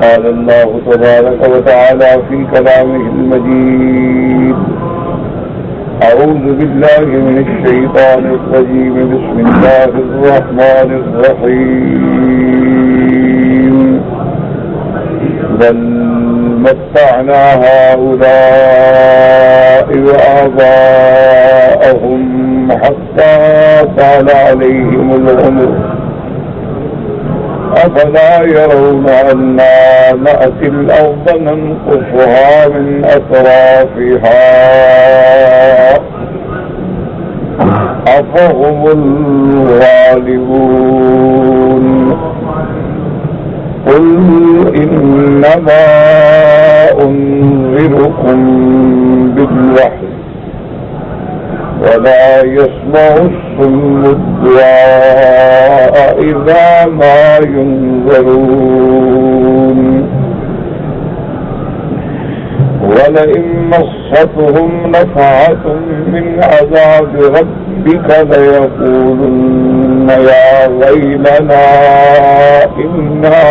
قال الله تبارك وتعالى في كلامه المجيد أعوذ بالله من الشيطان الرجيم بسم الله الرحمن الرحيم بل متعنا هؤلاء وآباءهم حتى طال عليهم العمر أفلا يرون أنا نأتي الأرض ننقصها من أطرافها أفهم الغالبون قل إنما أنذركم بالوحي ولا يسمع الصم الدعاء إذا ما ينذرون ولئن مستهم نفحة من عذاب ربك ليقولن يا ويلنا إنا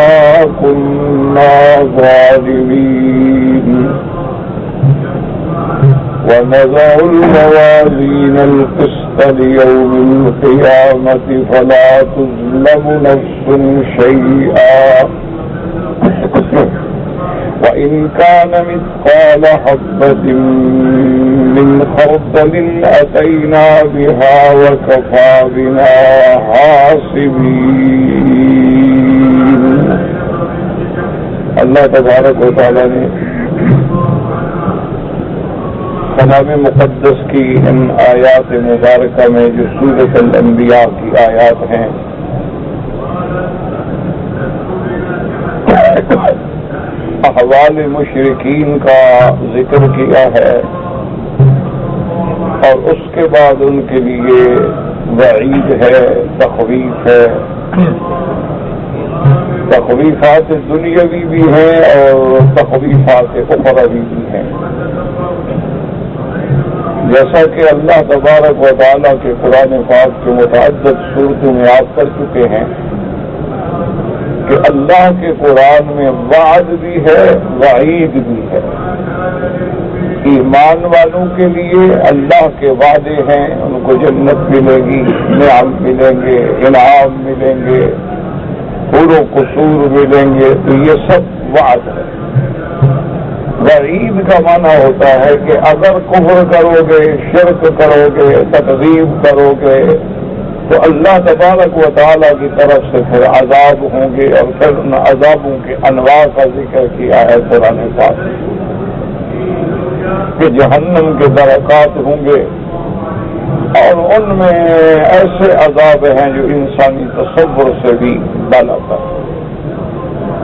كنا ظالمين ونضع الموازين القسط ليوم القيامة فلا تظلم نفس شيئا وإن كان مثقال حبة من خردل أتينا بها وكفى بنا حاسبين. اللہ تبارک و تعالی نے کلام مقدس کی ان آیات مبارکہ میں جو سورۃ الانبیاء کی آیات ہیں احوال مشرکین کا ذکر کیا ہے اور اس کے بعد ان کے لیے وعید ہے، تخویف ہے. تخویفات دنیاوی بھی ہیں اور تخویفات اخروی بھی ہیں. جیسا کہ اللہ تبارک و تعالیٰ کے قرآن پاک کے متعدد صورتوں میں آپ کر چکے ہیں کہ اللہ کے قرآن میں وعد بھی ہے، وعید بھی ہے. ایمان والوں کے لیے اللہ کے وعدے ہیں، ان کو جنت ملے گی، نعم ملیں گے، انعام ملیں گے، حور و قصور ملیں گے، تو یہ سب وعد ہے. وعید کا معنی ہوتا ہے کہ اگر کفر کرو گے، شرک کرو گے، تکذیب کرو گے تو اللہ تبارک و تعالیٰ کی طرف سے پھر عذاب ہوں گے، اور پھر ان عذابوں کے انواع کا ذکر کیا ہے قرآن پاک کہ جہنم کے درکات ہوں گے اور ان میں ایسے عذاب ہیں جو انسانی تصور سے بھی بالا تر،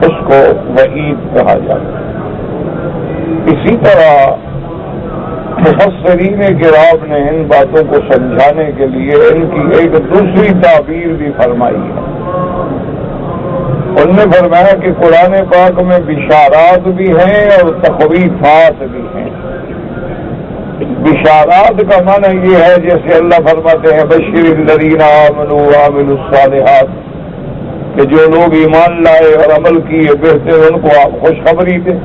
اس کو وعید کہا جاتا ہے. اسی طرح مفسرین کرام نے ان باتوں کو سمجھانے کے لیے ان کی ایک دوسری تعبیر بھی فرمائی ہے. ان نے فرمایا کہ قرآن پاک میں بشارات بھی ہیں اور تخویفات بھی ہیں. بشارات کا معنی یہ ہے جیسے اللہ فرماتے ہیں بشر الذین آمنوا وعملوا الصالحات، کہ جو لوگ ایمان لائے اور عمل کیے بہتر ان کو آپ خوشخبری دیں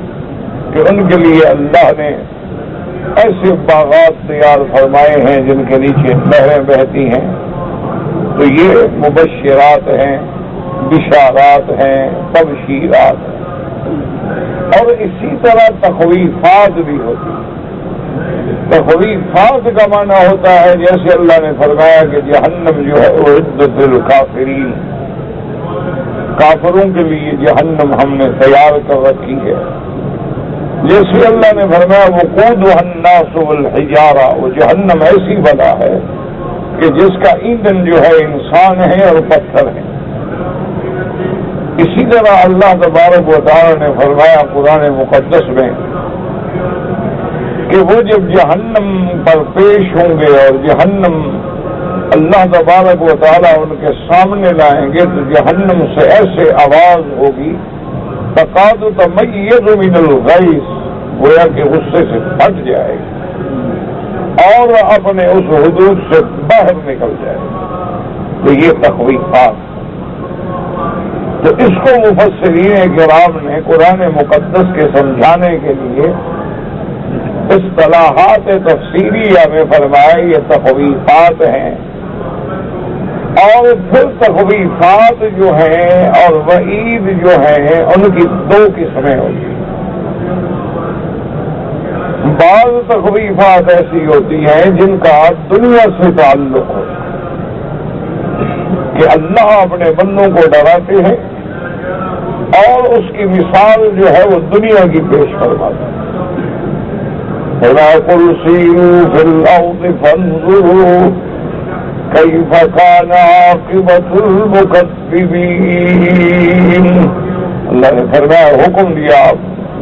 کہ ان کے لیے اللہ نے ایسے باغات تیار فرمائے ہیں جن کے نیچے نہریں بہتی ہیں. تو یہ مبشرات ہیں، بشارات ہیں، تبشیرات ہیں. اور اسی طرح تخویفات بھی ہوتی ہیں. تخویفات کا معنی ہوتا ہے جیسے اللہ نے فرمایا کہ جہنم جو ہے وہ عدت الکافرین، کافروں کے لیے جہنم ہم نے تیار کر رکھی ہے. جیسے اللہ نے فرمایا وقودها الناس والحجارہ، وہ جہنم ایسی بلا ہے کہ جس کا ایندھن جو ہے انسان ہے اور پتھر ہے. اسی طرح اللہ تبارک و تعالی نے فرمایا قرآن مقدس میں کہ وہ جب جہنم پر پیش ہوں گے اور جہنم اللہ تبارک و تعالی ان کے سامنے لائیں گے تو جہنم سے ایسے آواز ہوگی تقاد تمیز من الغیظ، گویا کہ غصے سے پھٹ جائے گی اور اپنے اس حدود سے باہر نکل جائے گی. تو یہ تخویفات. تو اس کو مفسرین کرام نے قرآن مقدس کے سمجھانے کے لیے اصطلاحات تفسیریہ میں فرمایا یہ تخویفات ہیں، اور پھر تخویفات جو ہیں اور وعید جو ہیں ان کی دو قسمیں ہوتی ہیں۔ بعض تخویفات ایسی ہوتی ہیں جن کا دنیا سے تعلق ہوتا ہے کہ اللہ اپنے بندوں کو ڈراتے ہیں اور اس کی مثال جو ہے وہ دنیا کی پیش فرماتے ہیں۔ قُلْ سِيرُوا فِي الْأَرْضِ فَانظُرُوا كَيْفَ كَانَ عَاقِبَةُ الْمُكَذِّبِينَ۔ اللہ نے فرمایا، حکم دیا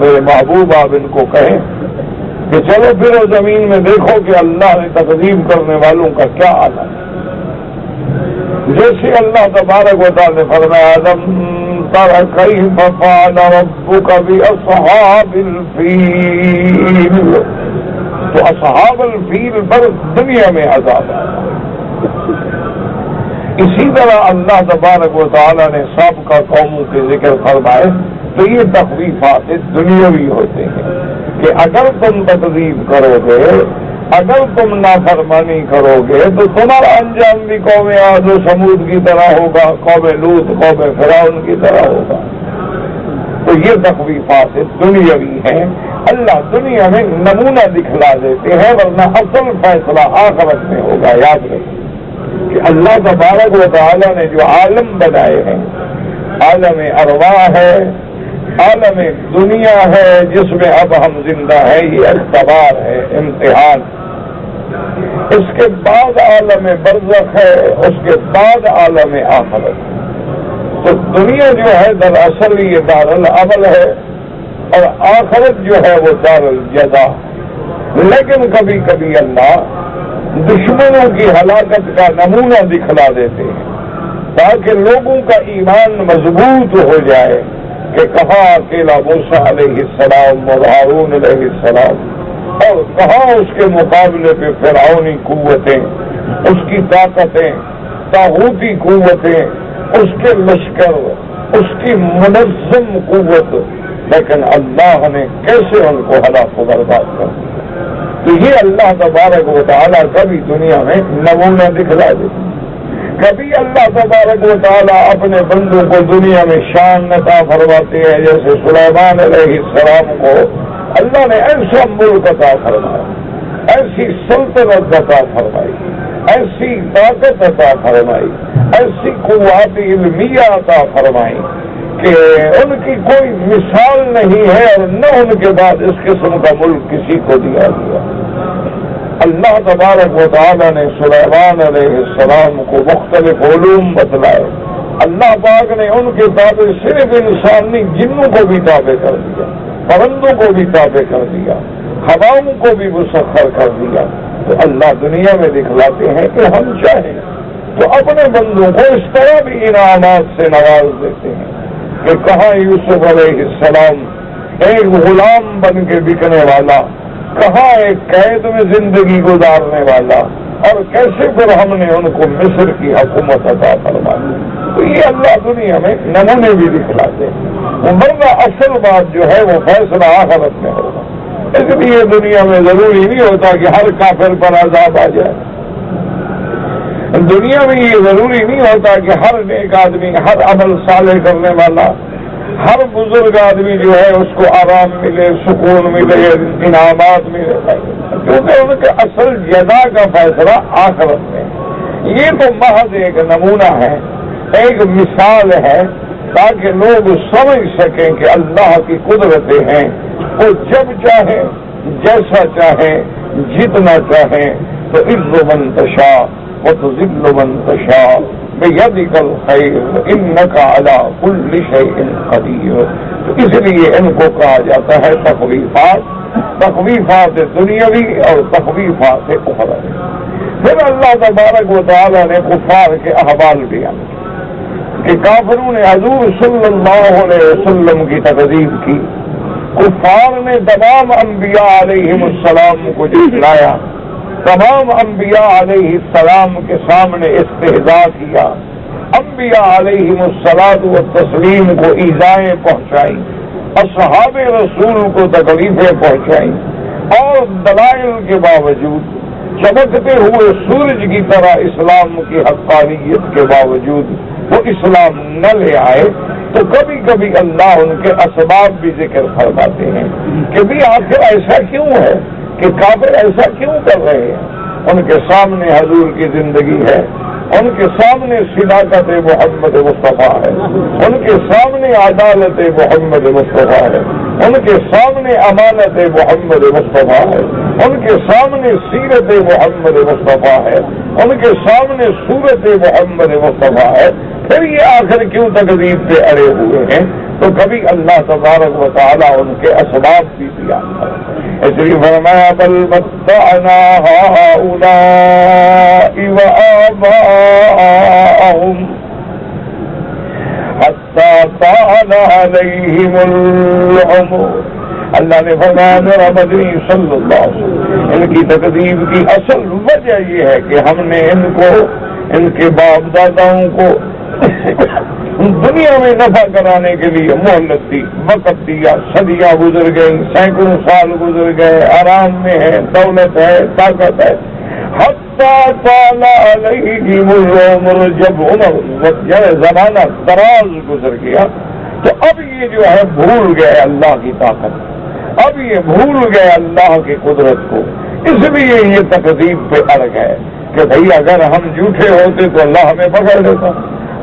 میرے محبوب آپ ان کو کہیں کہ چلو پھر زمین میں دیکھو کہ اللہ نے تکذیب کرنے والوں کا کیا حال ہے۔ جیسے اللہ تبارک و تعالی نے فرمایا أَلَمْ تَرَ كَيْفَ فَعَلَ رَبُّكَ بِأَصْحَابِ الْفِيلِ، تو اصحاب الفیل پر دنیا میں عذاب ہے۔ اسی طرح اللہ تبارک و تعالی نے سابقہ قوموں کے ذکر فرمائے، تو یہ تخویفات دنیاوی ہوتے ہیں کہ اگر تم تکذیب کرو گے، اگر تم نافرمانی کرو گے تو تمہارا انجام بھی قوم عاد و ثمود کی طرح ہوگا، قوم لوط، قوم فرعون کی طرح ہوگا۔ تو یہ تخویفات دنیاوی ہیں، اللہ دنیا میں نمونہ دکھلا دیتے ہیں، ورنہ اصل فیصلہ آخرت میں ہوگا۔ یاد رکھیں کہ اللہ تبارک و تعالی نے جو عالم بنائے ہیں، عالم ارواح ہے، عالم دنیا ہے جس میں اب ہم زندہ ہیں، یہ اختبار ہے، امتحان۔ اس کے بعد عالم برزخ ہے، اس کے بعد عالم آخرت۔ تو دنیا جو ہے دراصل یہ دار العمل ہے اور آخرت جو ہے وہ دار الجزا۔ لیکن کبھی کبھی اللہ دشمنوں کی ہلاکت کا نمونہ دکھلا دیتے ہیں تاکہ لوگوں کا ایمان مضبوط ہو جائے کہ کہاں اکیلا موسیٰ علیہ السلام اور ہارون علیہ السلام، اور کہاں اس کے مقابلے پہ فرعونی قوتیں، اس کی طاقتیں، طاغوتی قوتیں، اس کے لشکر، اس کی منظم قوت، لیکن اللہ نے کیسے ان کو ہلاک و برباد کر دیا۔ تو یہ اللہ تبارک و تعالیٰ کبھی دنیا میں نمونہ دکھلا دے، کبھی اللہ تبارک و تعالیٰ اپنے بندوں کو دنیا میں شان عطا فرماتے ہیں، جیسے سلیمان علیہ السلام کو اللہ نے ایسا ملک عطا فرمایا، ایسی سلطنت عطا فرمائی، ایسی طاقت عطا فرمائی، ایسی قوت علمیہ عطا فرمائی کہ ان کی کوئی مثال نہیں ہے، اور نہ ان کے بعد اس قسم کا ملک کسی کو دیا گیا۔ اللہ تبارک و تعالی نے سلیمان علیہ السلام کو مختلف علوم بتلائے، اللہ پاک نے ان کے تابع صرف انسان نہیں، جنوں کو بھی تابع کر دیا، پرندوں کو بھی تابع کر دیا، ہواؤں کو بھی مسخر کر دیا۔ تو اللہ دنیا میں دکھلاتے ہیں کہ ہم چاہیں تو اپنے بندوں کو اس طرح بھی انعامات سے نواز دیتے ہیں کہ کہاں یوسف علیہ السلام ایک غلام بن کے بکنے والا، کہاں ایک قید میں زندگی گزارنے والا، اور کیسے پھر ہم نے ان کو مصر کی حکومت عطا فرمائی۔ تو یہ اللہ دنیا میں نمونے بھی دکھلاتے ہیں، ورنہ اصل بات جو ہے وہ فیصلہ آخرت میں ہوگا۔ اس لیے دنیا میں ضروری نہیں ہوتا کہ ہر کافر پر عذاب آ جائے، دنیا میں یہ ضروری نہیں ہوتا کہ ہر نیک آدمی، ہر عمل صالح کرنے والا، ہر بزرگ آدمی جو ہے اس کو آرام ملے، سکون ملے، انعامات ملے، کیونکہ ان کے اصل جزا کا فیصلہ آخرت میں۔ یہ تو محض ایک نمونہ ہے، ایک مثال ہے، تاکہ لوگ سمجھ سکیں کہ اللہ کی قدرتیں ہیں، وہ جب چاہیں، جیسا چاہیں، جتنا چاہیں، تو عز من تشاء وتذل من تشاء بیدک الخیر انک علی کل شیء قدیر۔ تو اس لیے ان کو کہا جاتا ہے تخویفات، تخویفات دنیاوی اور تخویفات اخروی۔ پھر اللہ تبارک و تعالی نے کفار کے احوال بیان کیے کہ کافروں نے حضور صلی اللہ علیہ وسلم کی تکذیب کی، کفار نے تمام انبیاء علیہم السلام کو جھٹلایا، تمام انبیاء علیہ السلام کے سامنے استہزاء کیا، انبیاء علیہم الصلاۃ والتسلیم کو ایذائیں پہنچائیں، اصحاب رسول کو تکلیفیں پہنچائیں، اور دلائل کے باوجود چمکتے ہوئے سورج کی طرح اسلام کی حقانیت کے باوجود وہ اسلام نہ لے آئے، تو کبھی کبھی اللہ ان کے اسباب بھی ذکر فرماتے ہیں کہ بھی آخر ایسا کیوں ہے کہ کافر ایسا کیوں کر رہے ہیں؟ ان کے سامنے حضور کی زندگی ہے، ان کے سامنے صداقت محمد مصطفیٰ ہے، ان کے سامنے عدالت محمد مصطفیٰ ہے، ان کے سامنے امانت محمد مصطفیٰ ہے، ان کے سامنے سیرت محمد مصطفیٰ ہے، ان کے سامنے صورت محمد مصطفیٰ ہے، پھر یہ آخر کیوں تکذیب پہ اڑے ہوئے ہیں؟ تو کبھی اللہ تبارک و تعالیٰ ان کے اسباب بھی بیان کرتے ہیں۔ اس لیے فرمایا بل متعنا هؤلاء وآباءهم حتى طال عليهم العمر۔ اللہ نے فرمایا میرا مدنی صلی اللہ علیہ وسلم، ان کی تکذیب کی اصل وجہ یہ ہے کہ ہم نے ان کو، ان کے باپ داداؤں کو دنیا میں نفع کرانے کے لیے مہلت دی، وقت دیا، صدیاں گزر گئیں، سینکڑوں سال گزر گئے، آرام میں ہے، دولت ہے، طاقت ہے، حتی طال علیہم العمر، جب عمر زمانہ دراز گزر گیا تو اب یہ جو ہے بھول گئے اللہ کی طاقت، اب یہ بھول گئے اللہ کی قدرت کو، اس لیے یہ تکذیب پہ اڑ گئے کہ بھئی اگر ہم جھوٹے ہوتے تو اللہ ہمیں پکڑ لیتا،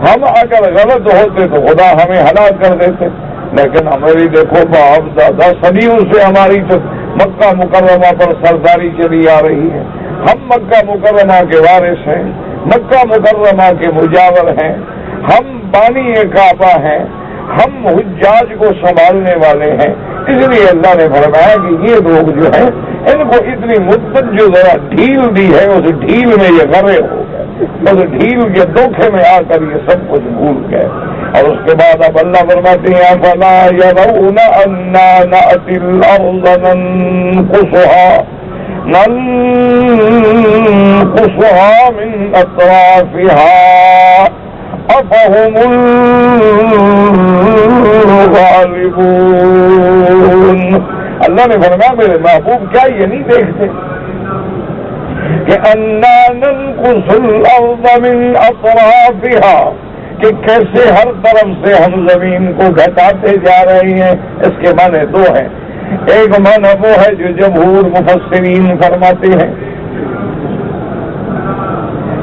ہم اگر غلط ہوتے تو خدا ہمیں ہلاک کر دیتے، لیکن ہماری دیکھو باپ دادا صدیوں سے ہماری تو مکہ مکرمہ پر سرداری چلی آ رہی ہے، ہم مکہ مکرمہ کے وارث ہیں، مکہ مکرمہ کے مجاور ہیں، ہم بانی کعبہ ہیں، ہم حجاج کو سنبھالنے والے ہیں، اس لیے اللہ نے فرمایا کہ یہ لوگ جو ہیں ان کو اتنی مدت جو ذرا ڈھیل دی ہے اس ڈھیل میں یہ غرے ہو گئے، اس ڈھیل کے دھوکے میں آ کر یہ سب کچھ بھول گئے۔ اور اس کے بعد اب اللہ فرماتے ہیں فلا يرون انا نأتي الارض ننقصها من اطرافها افهم الغالبون۔ اللہ نے فرمایا میرے محبوب کیا یہ نہیں دیکھتے کہ انا ننقص الارض من اطرافها، کہ کیسے ہر طرف سے ہم زمین کو گھٹاتے جا رہے ہیں؟ اس کے معنی دو ہیں، ایک معنی وہ ہے جو جمہور مفسرین فرماتے ہیں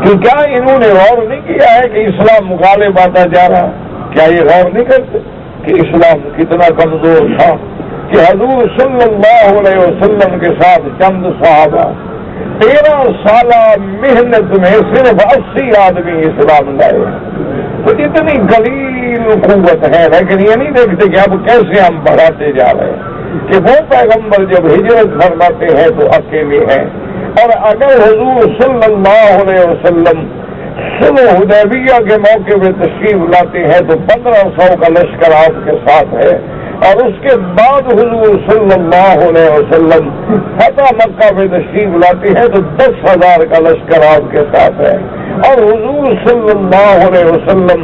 کہ کیا انہوں نے غور نہیں کیا ہے کہ اسلام غالب آتا جا رہا؟ کیا یہ غور نہیں کرتے کہ اسلام کتنا کمزور تھا کہ حضور صلی اللہ علیہ وسلم کے ساتھ چند صحابہ 13 سالہ محنت میں صرف 80 آدمی اسلام لائے، تو اتنی قلیل قوت ہے، لیکن یہ نہیں دیکھتے کہ اب کیسے ہم بڑھاتے جا رہے ہیں کہ وہ پیغمبر جب ہجرت فرماتے ہیں تو اکیلے ہیں، اور اگر حضور صلی اللہ علیہ وسلم صلح حدیبیہ کے موقع پہ تشریف لاتے ہیں تو 1500 کا لشکر آپ کے ساتھ ہے، اور اس کے بعد حضور صلی اللہ علیہ وسلم فتح مکہ پہ تشریف لاتے ہیں تو 10,000 کا لشکر آپ کے ساتھ ہے، اور حضور صلی اللہ علیہ وسلم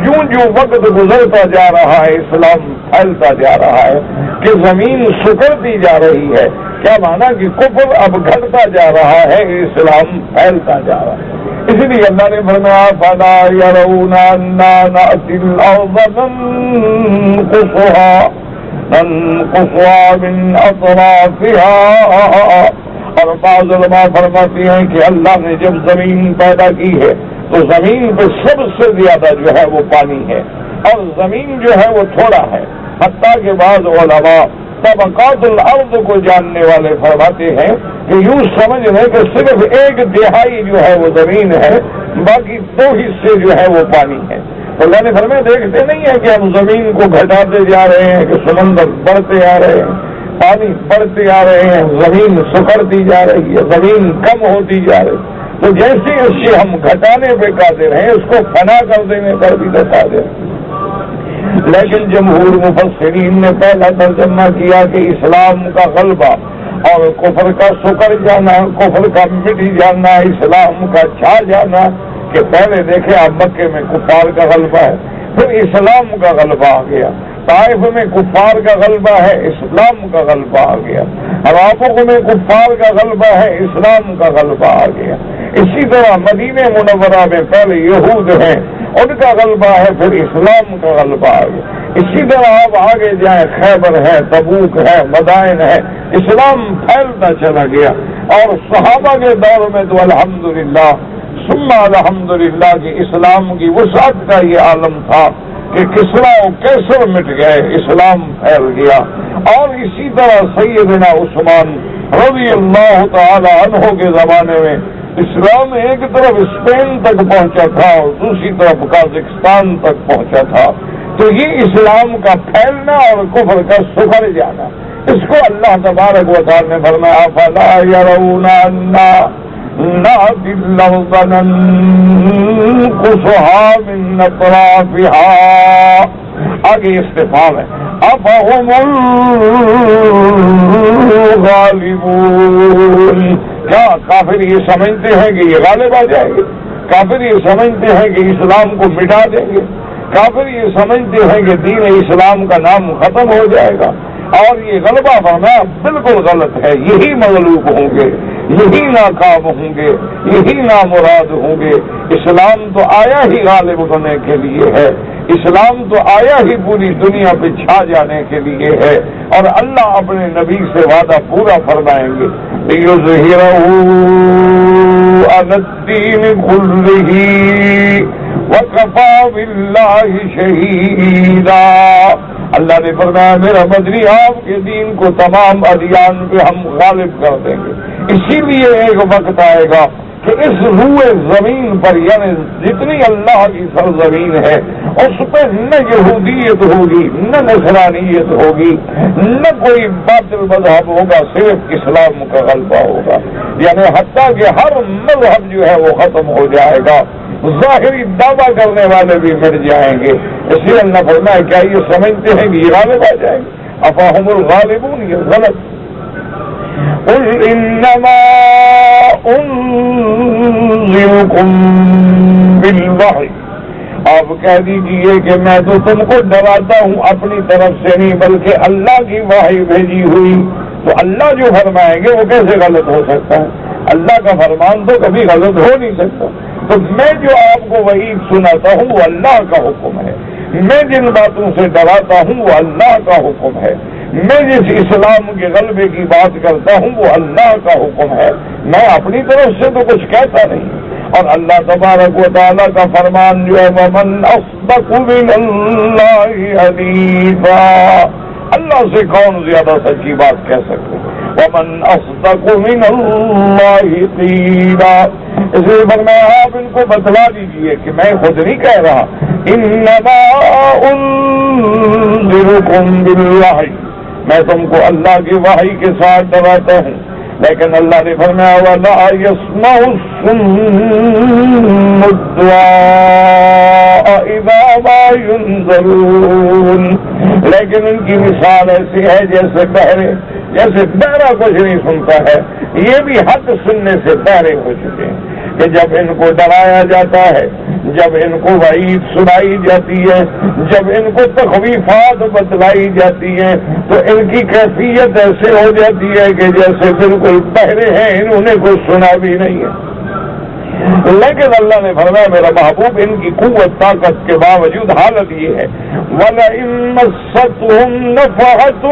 جو وقت گزرتا جا رہا ہے اسلام پھیلتا جا رہا ہے کہ زمین سکڑتی جا رہی ہے، کیا مانا کہ کفر اب گھٹتا جا رہا ہے، اسلام پھیلتا جا رہا ہے۔ اس لیے اللہ نے فرمایا فلا يرون انا نأتي الارض ننقصها من اطرافها، اور بعض علماء فرماتے ہیں کہ اللہ نے جب زمین پیدا کی ہے تو زمین پہ سب سے زیادہ جو ہے وہ پانی ہے، اور زمین جو ہے وہ تھوڑا ہے، حتیٰ کہ بعض علماء طبقات الارض کو جاننے والے فرماتے ہیں کہ یوں سمجھ لیں کہ صرف 1/3 جو ہے وہ زمین ہے، باقی 2 حصے جو ہے وہ پانی ہے۔ تو اللہ نے فرمایا دیکھتے نہیں ہے کہ ہم زمین کو گھٹاتے جا رہے ہیں کہ سمندر بڑھتے آ رہے ہیں، پانی بڑھتے آ رہے ہیں، زمین سکڑتی جا رہی ہے، زمین کم ہوتی جا رہی ہے، تو جیسے اس سے ہم گھٹانے پہ قادر ہیں اس کو فنا کر دینے پر بھی قادر ہیں۔ لیکن جمہور مفسرین نے پہلا ترجمہ کیا کہ اسلام کا غلبہ اور کفر کا سکڑ جانا، کفر کا مٹ جانا، اسلام کا چھا جانا، کہ پہلے دیکھیں آپ مکے میں کفار کا غلبہ ہے، پھر اسلام کا غلبہ آ گیا، طائف میں کفار کا غلبہ ہے، اسلام کا غلبہ آ گیا، عراق میں کفار کا غلبہ ہے، اسلام کا غلبہ آ گیا۔ اسی طرح مدینہ منورہ میں پہلے یہود ہیں، ان کا غلبہ ہے، پھر اسلام کا غلبہ آ گیا۔ اسی طرح آپ آگے جائیں، خیبر ہے، تبوک ہے، مدائن ہے، اسلام پھیلتا چلا گیا۔ اور صحابہ کے دور میں تو الحمدللہ ثم الحمدللہ کہ اسلام کی وسعت کا یہ عالم تھا کہ کسرا و کیسر مٹ گئے، اسلام پھیل گیا۔ اور اسی طرح سیدنا عثمان رضی اللہ تعالی عنہ کے زمانے میں اسلام ایک طرف اسپین تک پہنچا تھا اور دوسری طرف قازقستان تک پہنچا تھا۔ تو یہ اسلام کا پھیلنا اور کفر کا سکڑ جانا، اس کو اللہ تبارک و تعالی نے فرمایا افلا يرون انا نأتي الأرض ننقصها من أطرافها۔ آگے استفہام ہے افہم الغالبون، کیا کافر یہ سمجھتے ہیں کہ یہ غالب آ جائیں گے؟ کافر یہ سمجھتے ہیں کہ اسلام کو مٹا دیں گے؟ کافر یہ سمجھتے ہیں کہ دین اسلام کا نام ختم ہو جائے گا؟ اور یہ غلبہ فرمایا بالکل غلط ہے، یہی مغلوب ہوں گے، یہی ناکام ہوں گے، یہی نامراد ہوں گے۔ اسلام تو آیا ہی غالب ہونے کے لیے ہے، اسلام تو آیا ہی پوری دنیا پہ چھا جانے کے لیے ہے، اور اللہ اپنے نبی سے وعدہ پورا فرمائیں گے لِيُظْهِرَهُ عَلَى الدِّينِ كُلِّهِ وَكَفَى بِاللَّهِ شَهِيدًا۔ اللہ نے فرمایا میرا مدنی آپ کے دین کو تمام ادیان پہ ہم غالب کر دیں گے۔ اسی لیے ایک وقت آئے گا کہ اس روئے زمین پر یعنی جتنی اللہ کی سرزمین ہے اس پہ نہ یہودیت ہوگی، نہ نصرانیت ہوگی، نہ کوئی باطل مذہب ہوگا، صرف اسلام کا غلبہ ہوگا۔ یعنی حتیٰ کہ ہر مذہب جو ہے وہ ختم ہو جائے گا، ظاہری دعویٰ کرنے والے بھی مٹ جائیں گے۔ اس لیے اللہ فرمایا کیا یہ سمجھتے ہیں کہ یہ غالب آ جائیں گے؟ افہم الغالبون، یہ غلط۔ قل انما انذرکم بالوحی، آپ کہہ دیجئے کہ میں تو تم کو ڈراتا ہوں اپنی طرف سے نہیں بلکہ اللہ کی وحی بھیجی ہوئی۔ تو اللہ جو فرمائیں گے وہ کیسے غلط ہو سکتا ہے؟ اللہ کا فرمان تو کبھی غلط ہو نہیں سکتا۔ تو میں جو آپ کو وحید سناتا ہوں وہ اللہ کا حکم ہے، میں جن باتوں سے ڈراتا ہوں وہ اللہ کا حکم ہے، میں جس اسلام کے غلبے کی بات کرتا ہوں وہ اللہ کا حکم ہے، میں اپنی طرف سے تو کچھ کہتا نہیں۔ اور اللہ تبارک و تعالیٰ کا فرمان جو ہے وَمَنْ أَصْدَقُ مِنَ اللَّهِ حَدِيثًا، اللہ سے کون زیادہ سچی بات کہہ سکتے؟ وَمَنْ أَصْدَقُ مِنَ اللَّهِ قِيلًا، اس لیے فرمایا آپ ان کو بتلا دیجئے کہ میں خود نہیں کہہ رہا، انما انذرکم بالوحی، میں تم کو اللہ کی وحی کے ساتھ ڈراتا ہوں۔ لیکن اللہ نے فرمایا وَلَا يَسْمَعُ الصُّمُّ الدُّعَاءَ إِذَا مَا يُنذَرُونَ، لیکن ان کی مثال ایسی ہے جیسے بہرا کچھ نہیں سنتا ہے، یہ بھی حق سننے سے بہرے ہو چکے ہیں کہ جب ان کو ڈرایا جاتا ہے، جب ان کو وعید سنائی جاتی ہے، جب ان کو تخویفات بتلائی جاتی ہیں تو ان کی کیفیت ایسے ہو جاتی ہے کہ جیسے بالکل بہرے ہیں، انہوں نے کچھ سنا بھی نہیں ہے۔ لیکن اللہ نے فرمایا میرا محبوب ان کی قوت طاقت کے باوجود حالت یہ ہے وَلَئِن مَّسَّتْهُمْ نَفَحَةٌ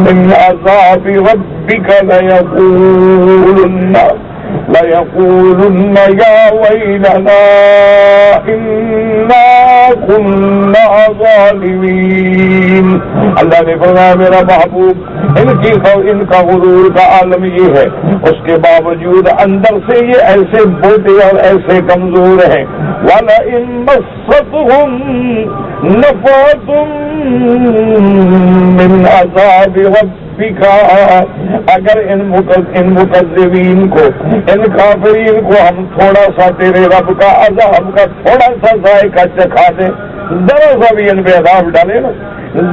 مِّنْ عَذَابِ رَبِّكَ لَيَقُولُنَّ يَا وَيْلَنَا إِنَّا كُنَّا ظَالِمِينَ۔ اللہ نے فرمایا میرا محبوب ان کا غرور کا عالم یہ ہے، اس کے باوجود اندر سے یہ ایسے بوٹے اور ایسے کمزور ہیں۔ وَلَئِن مَّسَّتْهُمْ نَفَحَةٌ مِّنْ عَذَابِ رَبِّكَ، اگر ان مکذبین کو، ان کافرین کو ہم تھوڑا سا تیرے رب کا عذاب کا تھوڑا سا ذائقہ چکھا دیں، ذرا سا بھی ان پہ عذاب ڈالے نا،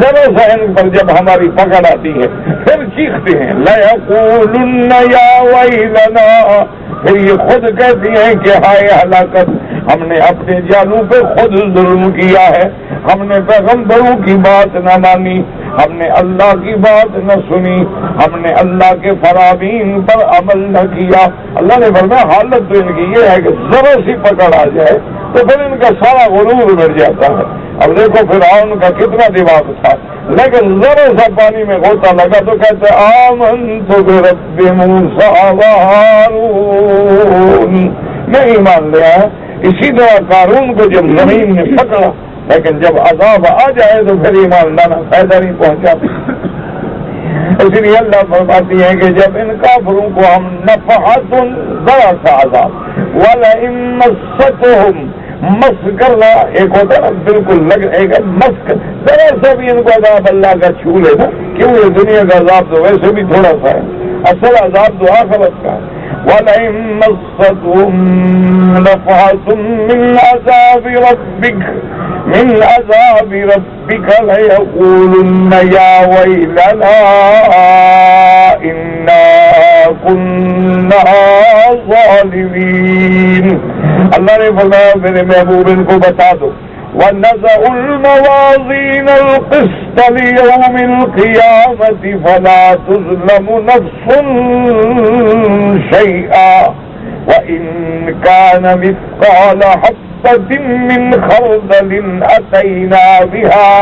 ذرا سا ان پر جب ہماری پکڑ آتی ہے پھر چیختے ہیں لَيَقُولُنَّ يَا وَيْلَنَا، پھر یہ خود کہتی ہیں کہ ہائے ہلاکت، ہم نے اپنے جانوں پہ خود ظلم کیا ہے، ہم نے پیغمبروں کی بات نہ مانی، ہم نے اللہ کی بات نہ سنی، ہم نے اللہ کے فرامین پر عمل نہ کیا۔ اللہ نے فرمایا حالت تو ان کی یہ ہے کہ ذرا سی پکڑ آ جائے تو پھر ان کا سارا غرور مٹ جاتا ہے۔ اب دیکھو فرعون کا کتنا دماغ تھا، لیکن ذرا سا پانی میں غوطہ لگا تو کہتے آمنت برب موسیٰ وہارون، میں ایمان لیا ہے۔ اسی طرح قارون کو جب زمین نے پکڑا، لیکن جب عذاب آ جائے تو پھر ایمان لانا فائدہ نہیں پہنچا۔ اسی لیے اللہ فرماتی ہے کہ جب ان کافروں کو ہم نفحت ذرا سا عذاب وَلَئِن مَسَّتْهُمْ مس کرنا، ایک ہوتا ہے نا بالکل لگ ایک مسک، ذرا سا بھی ان کو عذاب اللہ کا چھو لے نا، کیوں یہ دنیا کا عذاب تو ویسے بھی تھوڑا سا ہے، اصل عذاب تو آخرت کا ہے۔ وَلَئِن مَسَّتْهُمْ نَفْحَةٌ مِّنْ عَذَابِ رَبِّكَ لَيَقُولُنَّ يَا وَيْلَنَا إِنَّا كُنَّا ظَالِمِينَ۔ اللہ نے فرمایا میرے محبوب ان کو بتا دو وَنَزَعُ الْمَوَازِينَ الْقِسْطَ لِيَوْمِ الْقِيَامَةِ فَلَا تُظْلَمُ نَفْسٌ شَيْئًا وَإِنْ كَانَ مِثْقَالَ حَبَّةٍ مِّنْ خَرْدَلٍ أَتَيْنَا بِهَا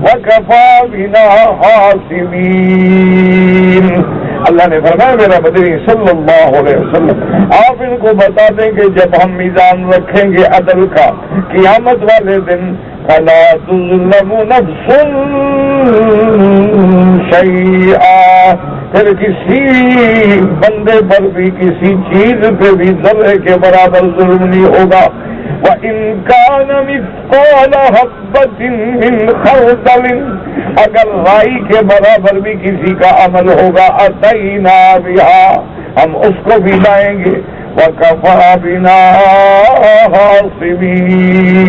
وَكَفَى بِنَا حَاسِبِينَ۔ اللہ نے فرمایا میرا مدنی صلی اللہ علیہ وسلم آپ ان کو بتا دیں کہ جب ہم میزان رکھیں گے عدل کا قیامت والے دن فلا تظلم نفس شیئا، پھر کسی بندے پر بھی کسی چیز پہ بھی ذرے کے برابر ظلم نہیں ہوگا۔ وَإِن كَانَ مِثْقَالَ حَبَّةٍ مِّنْ خَرْدَلٍ، اگر رائی کے برابر بھی کسی کا عمل ہوگا أَتَيْنَا بِهَا، ہم اس کو بھی لائیں گے۔ وَكَفَى بِنَا حَاسِبِينَ،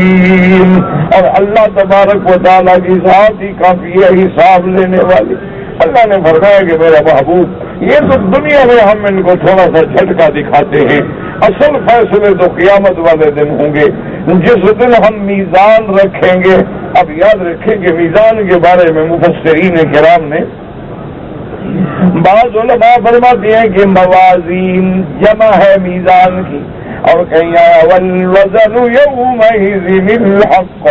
اور اللہ تبارک و تعالیٰ کی ذات ہی کافی ہے حساب لینے والی۔ اللہ نے فرمایا کہ میرا محبوب یہ تو دنیا میں ہم ان کو تھوڑا سا جھٹکا دکھاتے ہیں، اصل فیصلے تو قیامت والے دن ہوں گے جس دن ہم میزان رکھیں گے۔ اب یاد رکھیں کہ میزان کے بارے میں مفسرین کرام نے بعض علماء فرماتے ہیں کہ موازین جمع ہے میزان کی، اور کہیں آیا والوزن یومئذ الحق،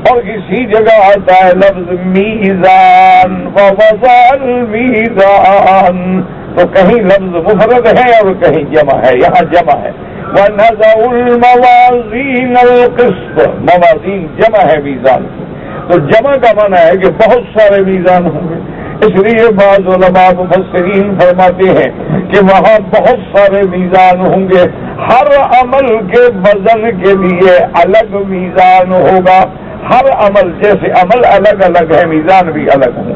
اور کسی جگہ آتا ہے لفظ میزان ووضع المیزان، تو کہیں لفظ مفرد ہے اور کہیں جمع ہے، یہاں جمع ہے۔ وَنَزَعُ الْمَوَازِينَ الْقِسْطَ، موازین جمع ہے میزان کی، تو جمع کا معنی ہے کہ بہت سارے میزان ہوں گے۔ اس لیے بعض علماء مفسرین فرماتے ہیں کہ وہاں بہت سارے میزان ہوں گے، ہر عمل کے وزن کے لیے الگ میزان ہوگا، ہر عمل جیسے عمل الگ الگ ہے میزان بھی الگ ہوں گے،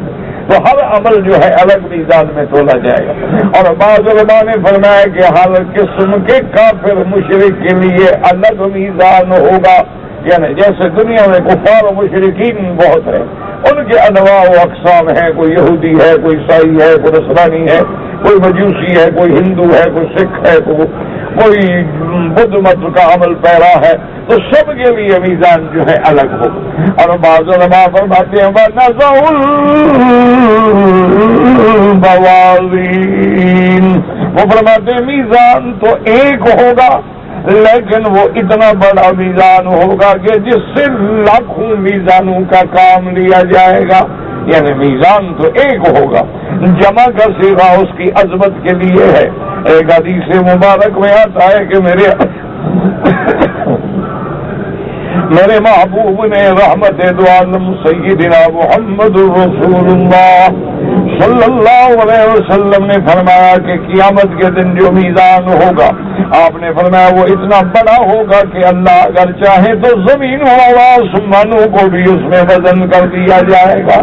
تو ہر عمل جو ہے الگ میزان میں تولا جائے گا۔ اور بعض علماء نے فرمایا کہ ہر قسم کے کافر مشرک کے لیے الگ میزان ہوگا، یعنی جیسے دنیا میں کفار و مشرکین بہت ہیں، ان کے انواع و اقسام ہیں، کوئی یہودی ہے، کوئی عیسائی ہے، کوئی نصرانی ہے، کوئی مجوسی ہے، کوئی ہندو ہے، کوئی سکھ ہے، کوئی بدھ مت کا عمل پیرا ہے، تو سب کے لیے میزان جو ہے الگ ہو۔ اور بعض علماء فرماتے ہیں وَنَزَعُ الْمَوَازِينَ، وہ فرماتے ہیں میزان تو ایک ہوگا لیکن وہ اتنا بڑا میزان ہوگا کہ جس سے لاکھوں میزانوں کا کام لیا جائے گا، یعنی میزان تو ایک ہوگا۔ جمع کا صیغہ اس کی عظمت کے لیے ہے۔ ایک حدیث مبارک میں آتا ہے کہ میرے محبوب نے رحمت دو عالم سیدنا محمد رسول اللہ صلی اللہ علیہ وسلم نے فرمایا کہ قیامت کے دن جو میزان ہوگا، آپ نے فرمایا وہ اتنا بڑا ہوگا کہ اللہ اگر چاہے تو زمین و آسمانوں کو بھی اس میں وزن کر دیا جائے گا،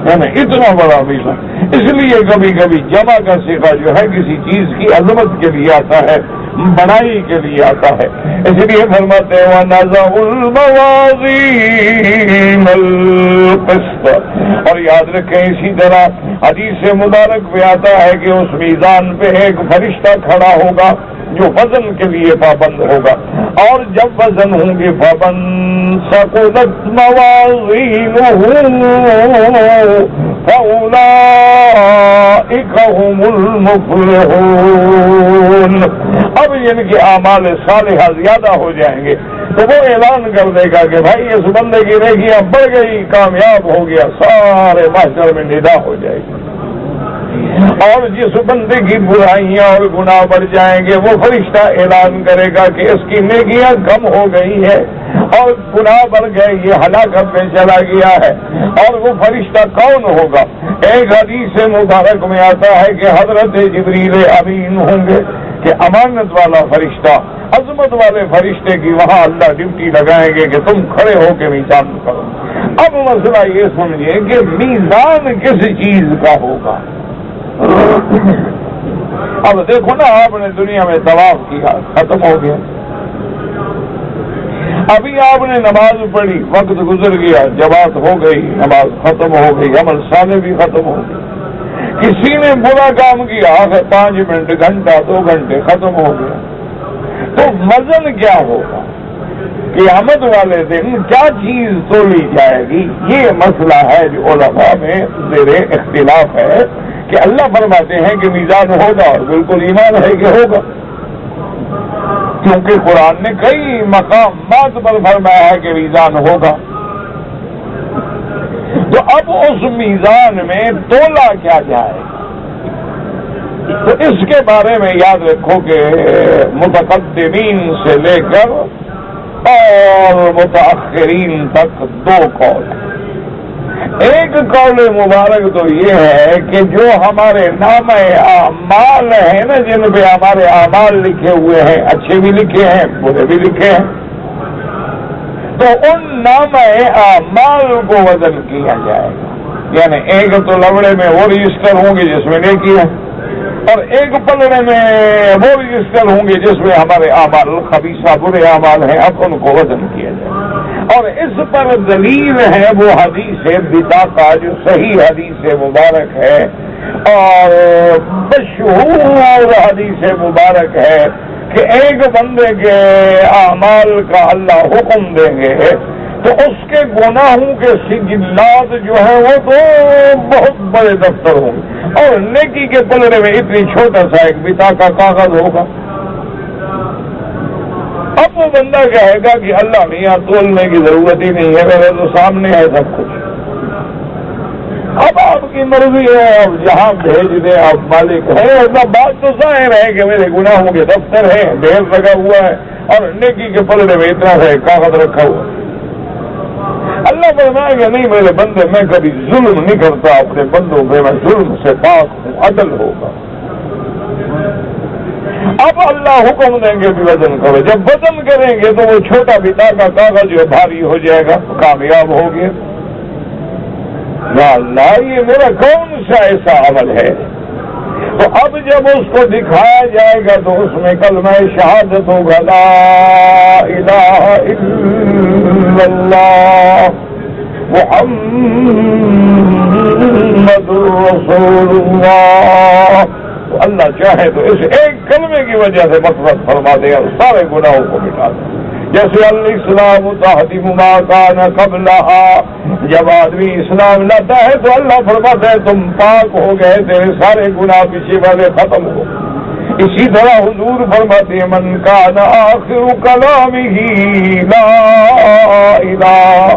یعنی اتنا بڑا میزان۔ اس لیے کبھی کبھی جمع کا صیغہ جو ہے کسی چیز کی عظمت کے لیے آتا ہے، بڑائی کے لیے آتا ہے۔ اس لیے فرماتے ہیں وَنَزَعُ الْمَوَازِينَ الْقِسْطَ، اور یاد رکھیں اسی طرح حدیث مبارک میں آتا ہے کہ اس میزان پہ ایک فرشتہ کھڑا ہوگا، جو وزن کے لیے پابند ہوگا. اور جب وزن ہوں گے فَمَنْ ثَقُلَتْ مَوَازِينُهُ فَأُولَئِكَ هُمُ الْمُفْلِحُونَ. اب ان کے اعمال صالحہ زیادہ ہو جائیں گے تو وہ اعلان کر دے گا کہ بھائی اس بندے کی نیکیاں بڑھ گئی، کامیاب ہو گیا، سارے محشر میں ندا ہو جائے گی. اور جس بندے کی برائیاں اور گناہ بڑھ جائیں گے وہ فرشتہ اعلان کرے گا کہ اس کی نیکیاں کم ہو گئی ہے اور گناہ بڑھ گئے، یہ ہلاکت میں چلا گیا ہے. اور وہ فرشتہ کون ہوگا؟ ایک حدیث مبارک میں آتا ہے کہ حضرت جبریل امین ہوں گے کہ امانت والا فرشتہ، عظمت والے فرشتے کی وہاں اللہ ڈیوٹی لگائیں گے کہ تم کھڑے ہو کے میزان کرو. اب مسئلہ یہ سمجھے کہ میزان کس چیز کا ہوگا. اب دیکھو نا، آپ نے دنیا میں طواف کیا، ختم ہو گیا. ابھی آپ نے نماز پڑھی، وقت گزر گیا، جماعت ہو گئی، نماز ختم ہو گئی، عمل صالح بھی ختم ہو گئی. کسی نے برا کام کیا، آخر 5 منٹ، گھنٹہ، 2 گھنٹے ختم ہو گیا. تو وزن کیا ہوگا؟ قیامت والے دن کیا چیز تولی جائے گی؟ یہ مسئلہ ہے جو علماء میں زیر اختلاف ہے کہ اللہ فرماتے ہیں کہ میزان ہوگا، اور بالکل ایمان ہے کہ ہوگا، کیونکہ قرآن نے کئی مقامات پر فرمایا ہے کہ میزان ہوگا. تو اب اس میزان میں تولا کیا جائے گا؟ تو اس کے بارے میں یاد رکھو کہ متقدمین سے لے کر اور متاخرین تک 2 قول ہیں. ایک قول مبارک تو یہ ہے کہ جو ہمارے نام اعمال ہیں نا، جن پہ ہمارے اعمال لکھے ہوئے ہیں، اچھے بھی لکھے ہیں، برے بھی لکھے ہیں، تو ان نام اعمال کو وزن کیا جائے گا. یعنی ایک تو لوڑے میں وہ رجسٹر ہوں گے جس میں نیکی ہے، اور ایک پلڑے میں وہ رجسٹر ہوں گے جس میں ہمارے اعمال خبیثہ برے اعمال ہیں. اب ان کو وزن کیا جائے. اور اس پر دلیل ہے وہ حدیث بطاقہ جو صحیح حدیث مبارک ہے اور مشہور حدیث مبارک ہے کہ ایک بندے کے اعمال کا اللہ حکم دیں گے تو اس کے گناہوں کے سجلات جو ہیں وہ تو بہت بڑے دفتر ہوں گے، اور نیکی کے پلڑے میں اتنی چھوٹا سا ایک بطاقہ کاغذ ہوگا. اب وہ بندہ کہے گا کہ اللہ میاں تولنے کی ضرورت ہی نہیں ہے، میرے تو سامنے ہے سب کچھ. اب آپ کی مرضی ہے، اب جہاں بھیج دیں، آپ مالک ہیں. بات تو ظاہر ہے کہ میرے گناہوں کے دفتر ہیں، ڈھیر لگا ہوا ہے، اور نیکی کے پلڑے میں اتنا سا کاغذ رکھا ہوا ہے. اللہ فرمائے گا نہیں میرے بندے، میں کبھی ظلم نہیں کرتا اپنے بندوں پہ، میں ظلم سے پاک ہوں، عدل ہوگا. اب اللہ حکم دیں گے کہ وزن کرو. جب وزن کریں گے تو وہ چھوٹا بطاقہ کاغذ جو بھاری ہو جائے گا، کامیاب ہو گیا. یا اللہ، یہ میرا کون سا ایسا عمل ہے؟ تو اب جب اس کو دکھایا جائے گا تو اس میں کلمہ شہادت ہوگا، لا الہ الا اللہ محمد رسول اللہ. اللہ چاہے تو اس ایک کلمے کی وجہ سے مغفرت فرما دے اور سارے گناہوں کو مٹا دے. جیسے الاسلام تہدم ما کان قبلہا، جب آدمی اسلام لاتا ہے تو اللہ فرماتا ہے تم پاک ہو گئے، تیرے سارے گناہ پیچھے والے ختم ہو. اسی طرح حضور فرماتے ہیں من کان آخر کلامہ لا الہ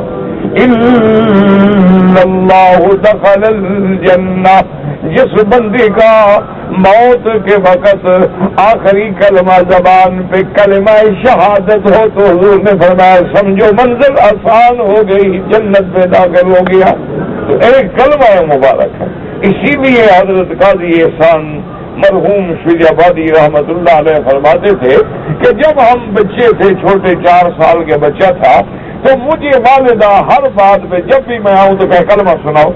الا اللہ دخل الجنہ. جس بندے کا موت کے وقت آخری کلمہ زبان پہ کلمہ شہادت ہو تو حضور نے فرمایا سمجھو منزل آسان ہو گئی، جنت میں داخل ہو گیا. تو ایک کلمہ مبارک ہے. اسی لیے حضرت قاضی احسان مرحوم شیخ آبادی رحمت اللہ علیہ فرماتے تھے کہ جب ہم بچے تھے، چھوٹے 4 سال کے بچہ تھا، تو مجھے والدہ ہر بات پہ جب بھی میں آؤں تو کہ کلمہ سناؤ،